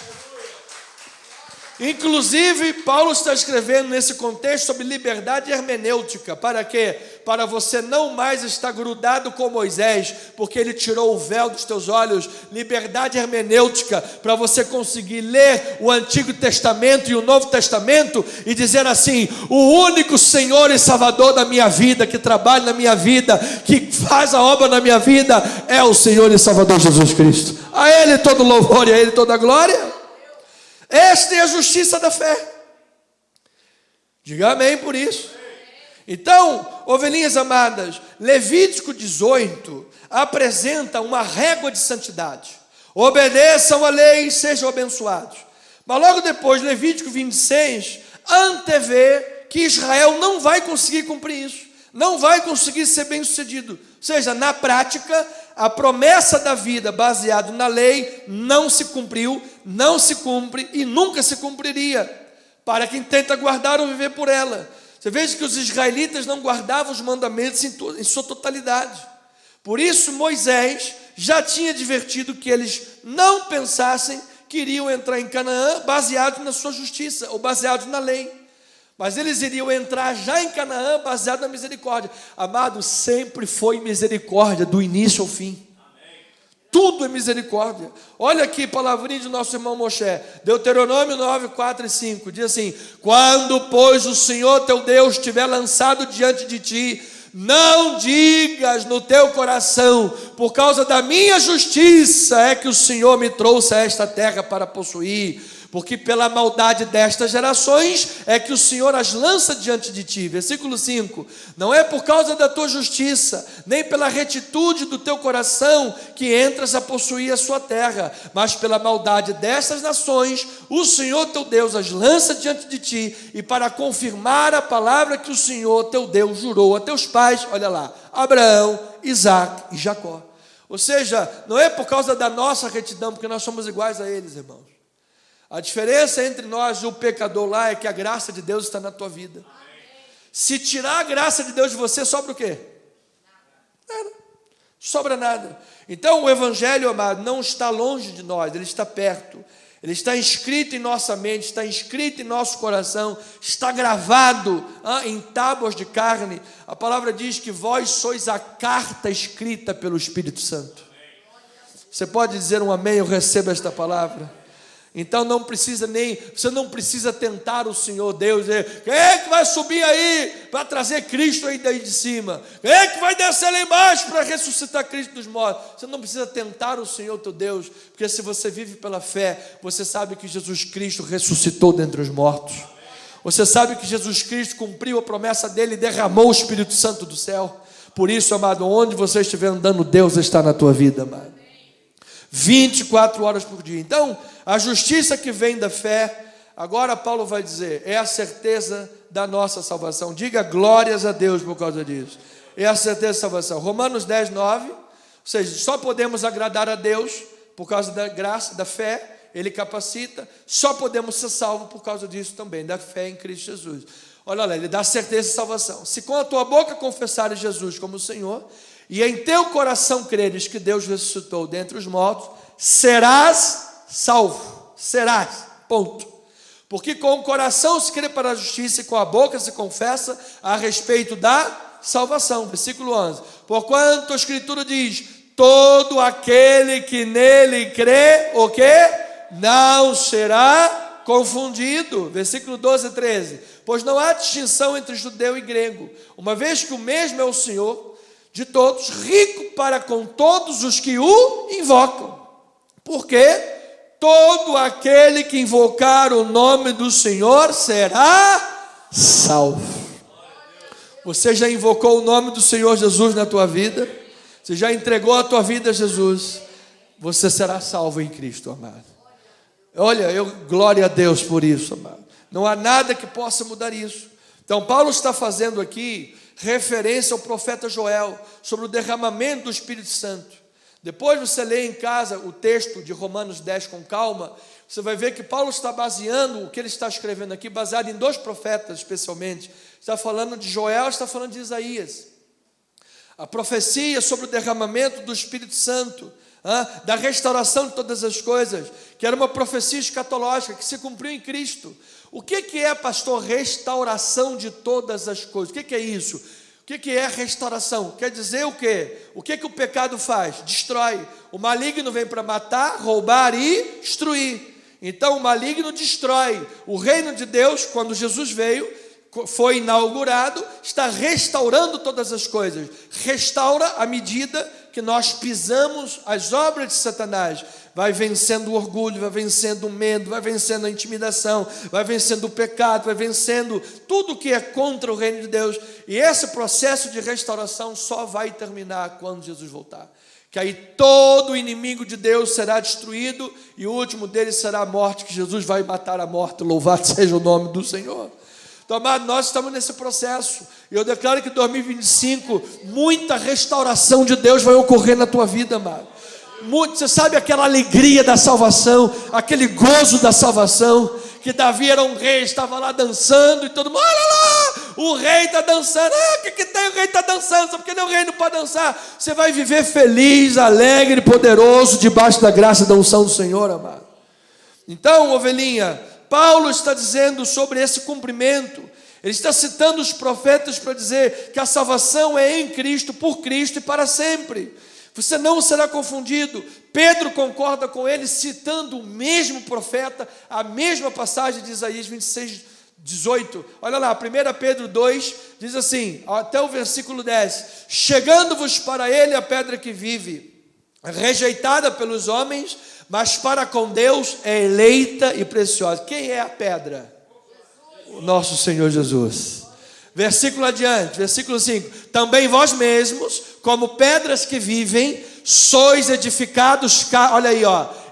Inclusive, Paulo está escrevendo nesse contexto sobre liberdade hermenêutica. Para quê? Para você não mais estar grudado com Moisés, porque ele tirou o véu dos teus olhos. Liberdade hermenêutica, para você conseguir ler o Antigo Testamento e o Novo Testamento e dizer assim: o único Senhor e Salvador da minha vida, que trabalha na minha vida, que faz a obra na minha vida, é o Senhor e Salvador Jesus Cristo. A Ele todo louvor e a Ele toda glória. Esta é a justiça da fé. Diga amém por isso. Então, ovelhinhas amadas, Levítico 18 apresenta uma régua de santidade. Obedeçam a lei e sejam abençoados. Mas logo depois, Levítico 26 antevê que Israel não vai conseguir cumprir isso, não vai conseguir ser bem-sucedido. Ou seja, na prática, a promessa da vida baseada na lei não se cumpriu, não se cumpre e nunca se cumpriria para quem tenta guardar ou viver por ela. Você veja que os israelitas não guardavam os mandamentos em sua totalidade. Por isso Moisés já tinha advertido que eles não pensassem que iriam entrar em Canaã baseado na sua justiça ou baseado na lei. Mas eles iriam entrar já em Canaã baseado na misericórdia. Amado, sempre foi misericórdia do início ao fim. Tudo é misericórdia. Olha aqui, palavrinha de nosso irmão Moshe, Deuteronômio 9, 4 e 5, diz assim: quando, pois, o Senhor teu Deus tiver lançado diante de ti, não digas no teu coração, por causa da minha justiça é que o Senhor me trouxe a esta terra para possuir, porque pela maldade destas gerações é que o Senhor as lança diante de ti. Versículo 5, não é por causa da tua justiça, nem pela retitude do teu coração que entras a possuir a sua terra, mas pela maldade destas nações, o Senhor teu Deus as lança diante de ti, e para confirmar a palavra que o Senhor teu Deus jurou a teus pais, olha lá, Abraão, Isaque e Jacó. Ou seja, não é por causa da nossa retidão, porque nós somos iguais a eles, irmãos. A diferença entre nós e o pecador lá é que a graça de Deus está na tua vida. Se tirar a graça de Deus de você, sobra o quê? Nada. Sobra nada. Então o Evangelho, amado, não está longe de nós, ele está perto. Ele está inscrito em nossa mente, está inscrito em nosso coração, está gravado em tábuas de carne. A palavra diz que vós sois a carta escrita pelo Espírito Santo. Você pode dizer um amém? Eu recebo esta palavra. Então você não precisa tentar o Senhor Deus, dizer, quem é que vai subir aí para trazer Cristo aí daí de cima? Quem é que vai descer lá embaixo para ressuscitar Cristo dos mortos? Você não precisa tentar o Senhor teu Deus, porque se você vive pela fé, você sabe que Jesus Cristo ressuscitou dentre os mortos. Você sabe que Jesus Cristo cumpriu a promessa dele e derramou o Espírito Santo do céu. Por isso, amado, onde você estiver andando, Deus está na tua vida, amado. 24 horas por dia. Então, a justiça que vem da fé, agora Paulo vai dizer, é a certeza da nossa salvação. Diga glórias a Deus por causa disso. É a certeza da salvação. Romanos 10, 9, ou seja, só podemos agradar a Deus por causa da graça, da fé, Ele capacita, só podemos ser salvos por causa disso também, da fé em Cristo Jesus. Olha lá, Ele dá certeza de salvação. Se com a tua boca confessares Jesus como Senhor, e em teu coração creres que Deus ressuscitou dentre os mortos, serás salvo. Serás, ponto. Porque com o coração se crê para a justiça e com a boca se confessa a respeito da salvação. Versículo 11. Porquanto a Escritura diz, todo aquele que nele crê, o quê? Não será confundido. Versículo 12 e 13. Pois não há distinção entre judeu e grego, uma vez que o mesmo é o Senhor de todos, rico para com todos os que o invocam. Porque todo aquele que invocar o nome do Senhor será salvo. Você já invocou o nome do Senhor Jesus na tua vida? Você já entregou a tua vida a Jesus? Você será salvo em Cristo, amado. Olha, glória a Deus por isso, amado. Não há nada que possa mudar isso. Então Paulo está fazendo aqui referência ao profeta Joel sobre o derramamento do Espírito Santo. Depois você lê em casa o texto de Romanos 10 com calma, você vai ver que Paulo está baseando o que ele está escrevendo aqui, baseado em dois profetas especialmente. Está falando de Joel, está falando de Isaías. A profecia sobre o derramamento do Espírito Santo, da restauração de todas as coisas, que era uma profecia escatológica que se cumpriu em Cristo. O que é, pastor, restauração de todas as coisas? O que é isso? O que é restauração? Quer dizer o quê? O que o pecado faz? Destrói. O maligno vem para matar, roubar e destruir. Então o maligno destrói. O reino de Deus, quando Jesus veio, foi inaugurado, está restaurando todas as coisas. Restaura à medida que nós pisamos as obras de Satanás, vai vencendo o orgulho, vai vencendo o medo, vai vencendo a intimidação, vai vencendo o pecado, vai vencendo tudo que é contra o reino de Deus. E esse processo de restauração só vai terminar quando Jesus voltar. Que aí todo inimigo de Deus será destruído e o último deles será a morte, que Jesus vai matar a morte. Louvado seja o nome do Senhor. Então, amado, nós estamos nesse processo. E eu declaro que em 2025, muita restauração de Deus vai ocorrer na tua vida, amado. Você sabe aquela alegria da salvação, aquele gozo da salvação, que Davi era um rei, estava lá dançando e todo mundo, olha lá, o rei está dançando. O que tem? O rei está dançando, só porque nem o rei não pode dançar. Você vai viver feliz, alegre, poderoso, debaixo da graça e da unção do Senhor, amado. Então, ovelhinha, Paulo está dizendo sobre esse cumprimento. Ele está citando os profetas para dizer que a salvação é em Cristo, por Cristo e para sempre. Você não será confundido. Pedro concorda com ele, citando o mesmo profeta, a mesma passagem de Isaías 26, 18. Olha lá, 1 Pedro 2, diz assim, até o versículo 10. Chegando-vos para ele a pedra que vive, rejeitada pelos homens, mas para com Deus é eleita e preciosa. Quem é a pedra? O nosso Senhor Jesus. Versículo adiante, versículo 5. Também vós mesmos, como pedras que vivem, sois edificados, olha aí,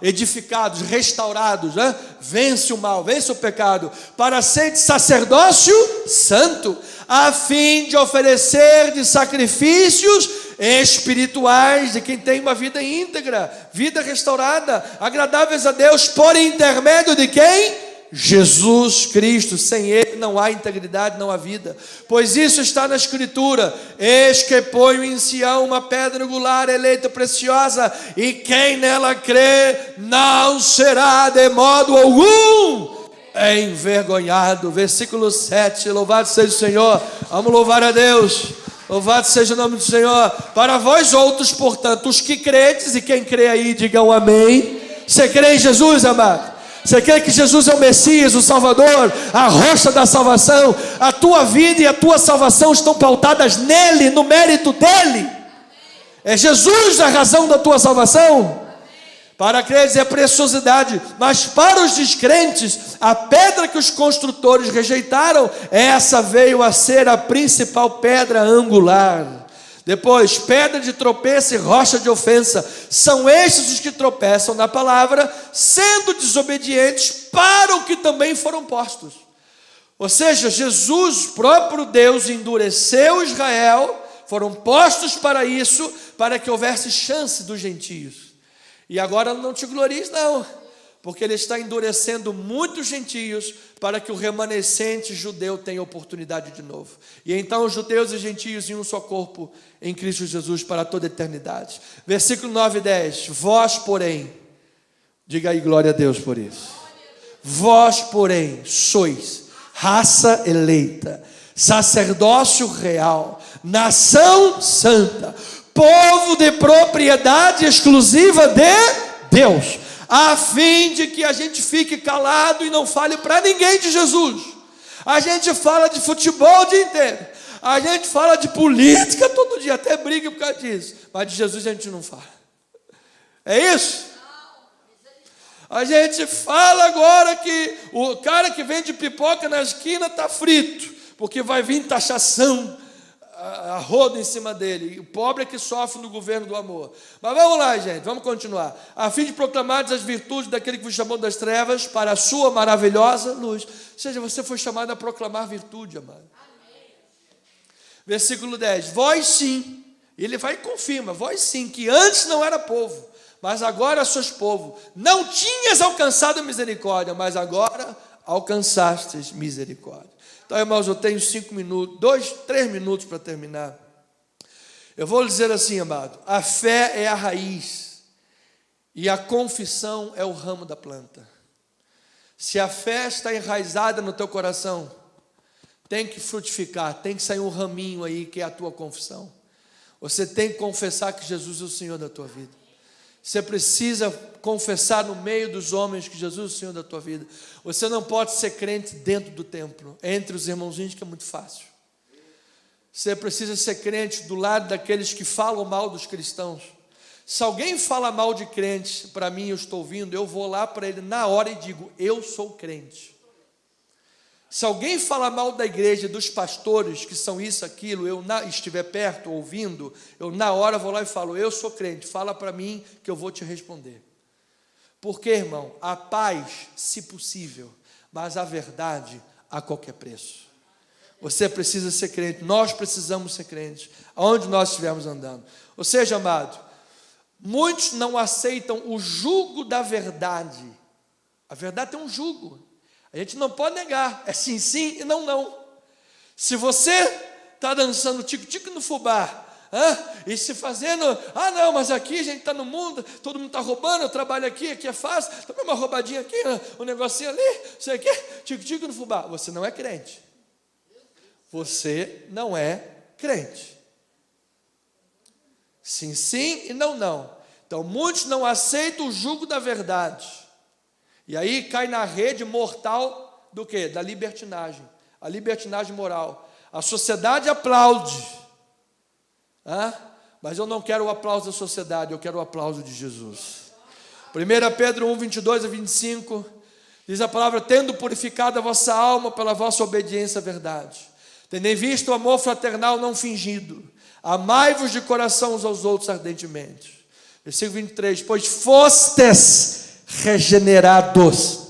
edificados, restaurados, né? Vence o mal, vence o pecado, para ser de sacerdócio santo, a fim de oferecer de sacrifícios espirituais de quem tem uma vida íntegra, vida restaurada, agradáveis a Deus, por intermédio de quem? Jesus Cristo. Sem Ele não há integridade, não há vida. Pois isso está na Escritura: eis que ponho em Sião uma pedra angular, eleita, preciosa, e quem nela crê não será de modo algum envergonhado. Versículo 7, louvado seja o Senhor. Vamos louvar a Deus. Louvado seja o nome do Senhor. Para vós outros, portanto, os que credes, e quem crê aí, digam amém. Você crê em Jesus, amado? Você crê que Jesus é o Messias, o Salvador, a rocha da salvação? A tua vida e a tua salvação estão pautadas nele, no mérito dele. É Jesus a razão da tua salvação. Para creres é preciosidade, mas para os descrentes, a pedra que os construtores rejeitaram, essa veio a ser a principal pedra angular. Depois, pedra de tropeço e rocha de ofensa, são estes os que tropeçam na palavra, sendo desobedientes para o que também foram postos. Ou seja, Jesus, próprio Deus, endureceu Israel, foram postos para isso, para que houvesse chance dos gentios. E agora não te glories não, porque Ele está endurecendo muitos gentios para que o remanescente judeu tenha oportunidade de novo. E então os judeus e gentios em um só corpo em Cristo Jesus para toda a eternidade. Versículo 9 e 10. Vós, porém, diga aí glória a Deus por isso. Vós, porém, sois raça eleita, sacerdócio real, nação santa, povo de propriedade exclusiva de Deus, a fim de que a gente fique calado e não fale para ninguém de Jesus. A gente fala de futebol o dia inteiro, a gente fala de política todo dia, até briga por causa disso, mas de Jesus a gente não fala. É isso? A gente fala agora que o cara que vende pipoca na esquina está frito, porque vai vir taxação a rodo em cima dele. O pobre é que sofre no governo do amor. Mas vamos lá, gente, vamos continuar. A fim de proclamar as virtudes daquele que vos chamou das trevas para a sua maravilhosa luz. Ou seja, você foi chamado a proclamar virtude, amado. Amém. Versículo 10. Vós sim, ele vai e confirma, vós sim, que antes não era povo, mas agora sois povo. Não tinhas alcançado misericórdia, mas agora alcançastes misericórdia. Então, irmãos, eu tenho 5 minutos, 3 minutos para terminar. Eu vou dizer assim, amado: a fé é a raiz e a confissão é o ramo da planta. Se a fé está enraizada no teu coração, tem que frutificar, tem que sair um raminho aí que é a tua confissão. Você tem que confessar que Jesus é o Senhor da tua vida. Você precisa confessar no meio dos homens que Jesus é o Senhor da tua vida. Você não pode ser crente dentro do templo, entre os irmãozinhos, que é muito fácil. Você precisa ser crente do lado daqueles que falam mal dos cristãos. Se alguém fala mal de crente, para mim, eu estou ouvindo, eu vou lá para ele na hora e digo, eu sou crente. Se alguém fala mal da igreja, dos pastores, que são isso, aquilo, eu estiver perto, ouvindo, eu na hora vou lá e falo, eu sou crente, fala para mim que eu vou te responder. Porque, irmão, a paz, se possível, mas a verdade a qualquer preço. Você precisa ser crente, nós precisamos ser crentes, aonde nós estivermos andando. Ou seja, amado, muitos não aceitam o jugo da verdade. A verdade tem um jugo. A gente não pode negar, é sim, sim e não, não. Se você está dançando tico-tico no fubá, e se fazendo, não, mas aqui a gente está no mundo, todo mundo está roubando, eu trabalho aqui é fácil, também uma roubadinha aqui, um negocinho ali, sei o quê, tico-tico no fubá. Você não é crente. Você não é crente. Sim, sim e não, não. Então, muitos não aceitam o jugo da verdade. E aí cai na rede mortal do quê? Da libertinagem. A libertinagem moral. A sociedade aplaude. Mas eu não quero o aplauso da sociedade, eu quero o aplauso de Jesus. 1 Pedro 1, 22 a 25, diz a palavra, tendo purificado a vossa alma pela vossa obediência à verdade, tendo em vista o amor fraternal não fingido, amai-vos de coração uns aos outros ardentemente. Versículo 23, pois fostes regenerados.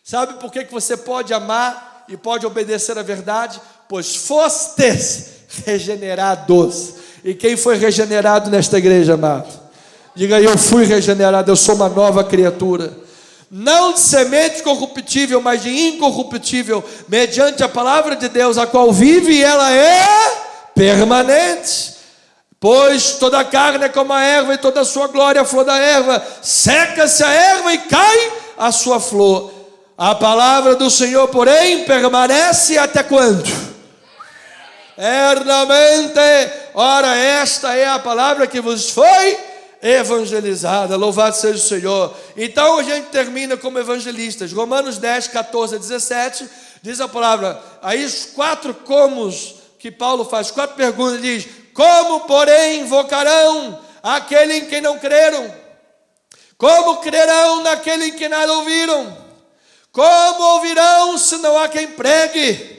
Sabe por que você pode amar e pode obedecer à verdade? Pois fostes regenerados. E quem foi regenerado nesta igreja, amado? Diga aí, eu fui regenerado, eu sou uma nova criatura. Não de semente corruptível, mas de incorruptível, mediante a palavra de Deus, a qual vive e ela é permanente. Pois toda a carne é como a erva, e toda a sua glória é a flor da erva. Seca-se a erva e cai a sua flor. A palavra do Senhor, porém, permanece até quando? Eternamente. Ora, esta é a palavra que vos foi evangelizada. Louvado seja o Senhor. Então a gente termina como evangelistas. Romanos 10, 14 a 17, diz a palavra, aí os 4 comos que Paulo faz, 4 perguntas, diz, como porém invocarão aquele em quem não creram? Como crerão naquele em quem nada ouviram? Como ouvirão se não há quem pregue?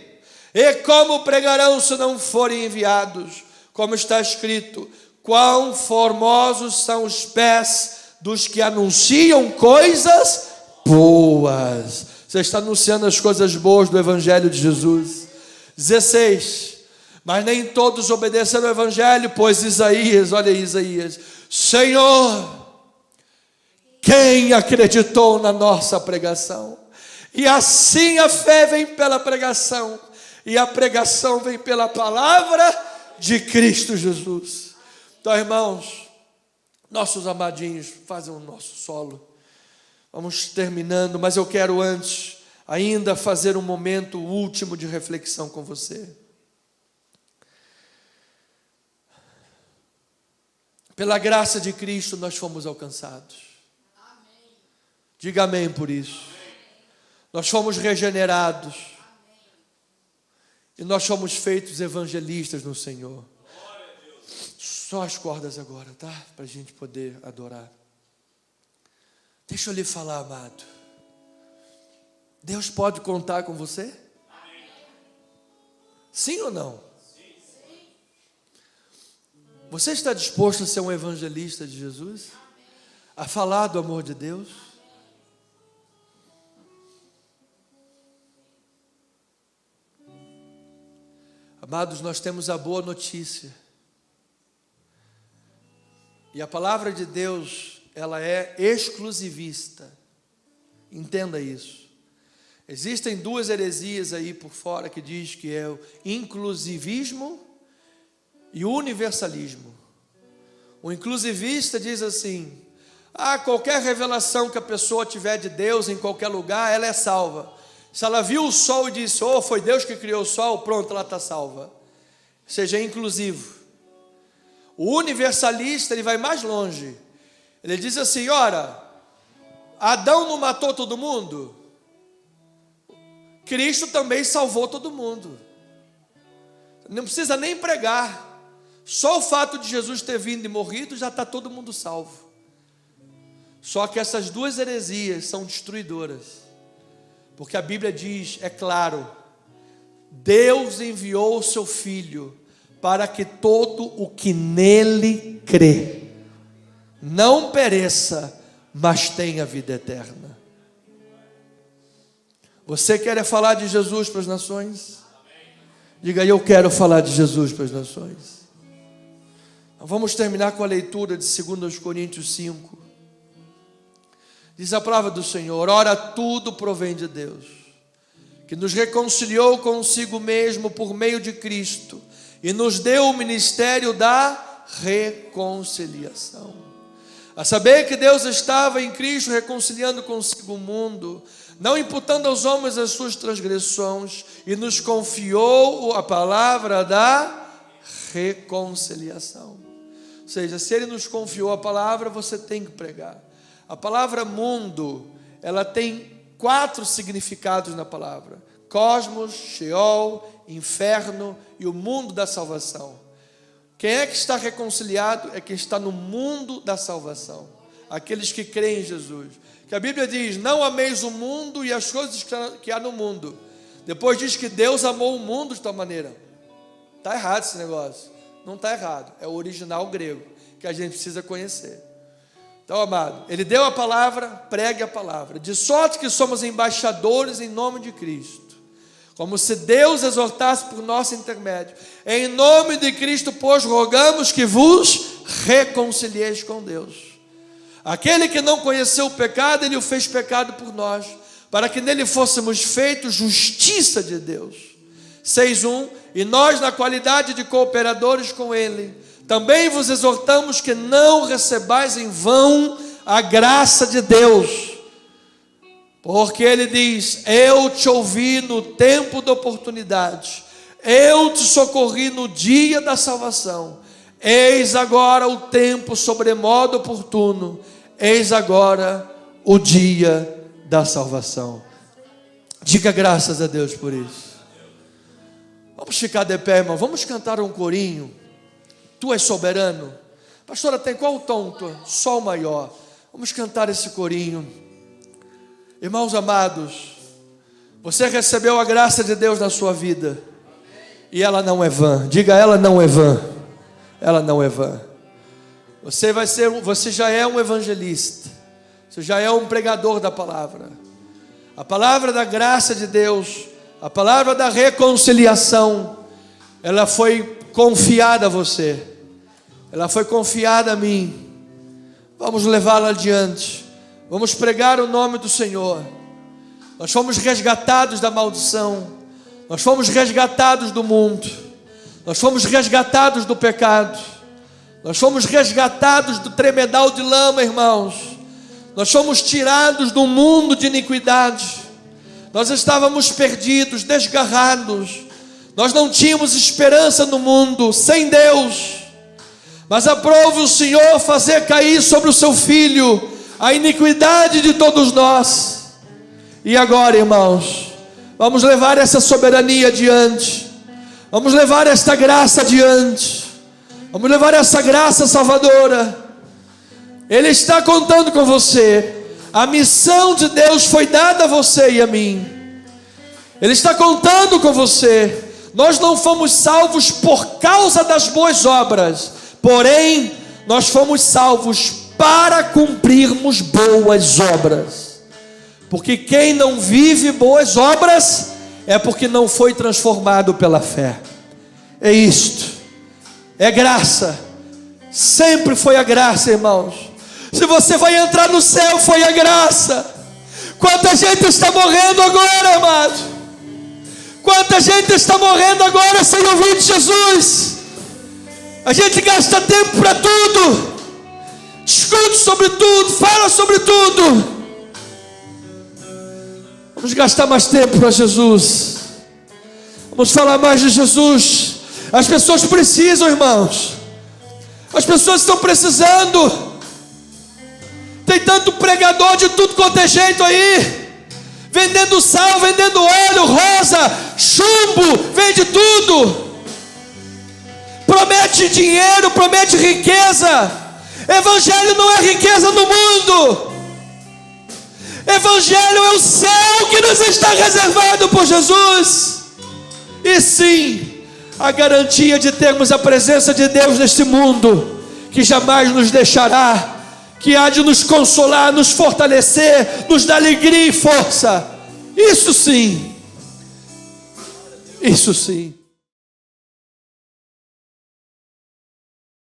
E como pregarão se não forem enviados? Como está escrito, quão formosos são os pés dos que anunciam coisas boas. Você está anunciando as coisas boas do Evangelho de Jesus. 16, mas nem todos obedeceram ao Evangelho, pois Isaías, olha aí Isaías, Senhor, quem acreditou na nossa pregação? E assim a fé vem pela pregação, e a pregação vem pela palavra de Cristo Jesus. Então, irmãos, nossos amadinhos fazem o nosso solo. Vamos terminando, mas eu quero antes ainda fazer um momento último de reflexão com você. Pela graça de Cristo nós fomos alcançados. Amém. Diga amém por isso. Amém. Nós fomos regenerados. Amém. E nós fomos feitos evangelistas no Senhor. Só as cordas agora, tá? Para a gente poder adorar. Deixa eu lhe falar, amado. Deus pode contar com você? Amém. Sim ou não? Sim. Você está disposto a ser um evangelista de Jesus? Amém. A falar do amor de Deus? Amém. Amados, nós temos a boa notícia. E a palavra de Deus, ela é exclusivista. Entenda isso. Existem 2 heresias aí por fora que diz que é o inclusivismo e o universalismo. O inclusivista diz assim, qualquer revelação que a pessoa tiver de Deus em qualquer lugar, ela é salva. Se ela viu o sol e disse, foi Deus que criou o sol, pronto, ela está salva. Seja inclusivo. O universalista, ele vai mais longe. Ele diz assim, ora, Adão não matou todo mundo? Cristo também salvou todo mundo. não precisa nem pregar. Só o fato de Jesus ter vindo e morrido, já está todo mundo salvo. Só que essas duas heresias são destruidoras. Porque a Bíblia diz, é claro, Deus enviou o seu Filho para que todo o que nele crê não pereça, mas tenha vida eterna. Você quer falar de Jesus para as nações? Diga, eu quero falar de Jesus para as nações. Vamos terminar com a leitura de 2 Coríntios 5. Diz a palavra do Senhor: ora, tudo provém de Deus, que nos reconciliou consigo mesmo por meio de Cristo e nos deu o ministério da reconciliação. A saber que Deus estava em Cristo reconciliando consigo o mundo, não imputando aos homens as suas transgressões, e nos confiou a palavra da reconciliação. Ou seja, se Ele nos confiou a palavra, você tem que pregar. A palavra mundo, ela tem 4 significados na palavra: cosmos, Sheol, inferno e o mundo da salvação. Quem é que está reconciliado? É quem está no mundo da salvação, aqueles que creem em Jesus. Que a Bíblia diz, não ameis o mundo e as coisas que há no mundo. Depois diz que Deus amou o mundo de tal maneira. Está errado esse negócio. Não está errado, é o original grego, que a gente precisa conhecer. Então, amado, Ele deu a palavra, pregue a palavra, de sorte que somos embaixadores em nome de Cristo, como se Deus exortasse por nosso intermédio. Em nome de Cristo, pois, rogamos que vos reconcilieis com Deus. Aquele que não conheceu o pecado, Ele o fez pecado por nós, para que nele fôssemos feitos justiça de Deus. 6:1, e nós, na qualidade de cooperadores com Ele, também vos exortamos que não recebais em vão a graça de Deus. Porque Ele diz, eu te ouvi no tempo da oportunidade, eu te socorri no dia da salvação. Eis agora o tempo sobremodo oportuno, eis agora o dia da salvação. Diga graças a Deus por isso. Vamos ficar de pé, irmão, vamos cantar um corinho. Tu és soberano. Pastora, tem qual o tom? Sol maior. Vamos cantar esse corinho. Irmãos amados, você recebeu a graça de Deus na sua vida, e ela não é vã. Diga, ela não é vã. Ela não é vã. Você já é um evangelista, você já é um pregador da palavra. A palavra da graça de Deus, a palavra da reconciliação, ela foi confiada a você, ela foi confiada a mim. Vamos levá-la adiante, vamos pregar o nome do Senhor. Nós fomos resgatados da maldição, nós fomos resgatados do mundo, nós fomos resgatados do pecado, nós fomos resgatados do tremedal de lama, irmãos. Nós fomos tirados do mundo de iniquidade. Nós estávamos perdidos, desgarrados. Nós não tínhamos esperança no mundo, sem Deus. Mas aprove o Senhor fazer cair sobre o seu Filho a iniquidade de todos nós. E agora, irmãos, vamos levar essa soberania adiante. Vamos levar esta graça adiante. Vamos levar essa graça salvadora. Ele está contando com você. A missão de Deus foi dada a você e a mim. Ele está contando com você. Nós não fomos salvos por causa das boas obras, porém, nós fomos salvos para cumprirmos boas obras. Porque quem não vive boas obras é porque não foi transformado pela fé. É isto. É graça. Sempre foi a graça, irmãos. Se você vai entrar no céu, foi a graça. Quanta gente está morrendo agora, amado. Quanta gente está morrendo agora sem ouvir de Jesus. A gente gasta tempo para tudo, discute sobre tudo, fala sobre tudo. Vamos gastar mais tempo para Jesus. Vamos falar mais de Jesus. As pessoas precisam, irmãos. As pessoas estão precisando. Tem tanto pregador de tudo quanto é jeito aí, vendendo sal, vendendo óleo, rosa, chumbo, vende tudo. promete dinheiro, promete riqueza. Evangelho não é riqueza no mundo. Evangelho é o céu que nos está reservado por Jesus. E sim, a garantia de termos a presença de Deus neste mundo, que jamais nos deixará, que há de nos consolar, nos fortalecer, nos dar alegria e força. Isso sim. Isso sim.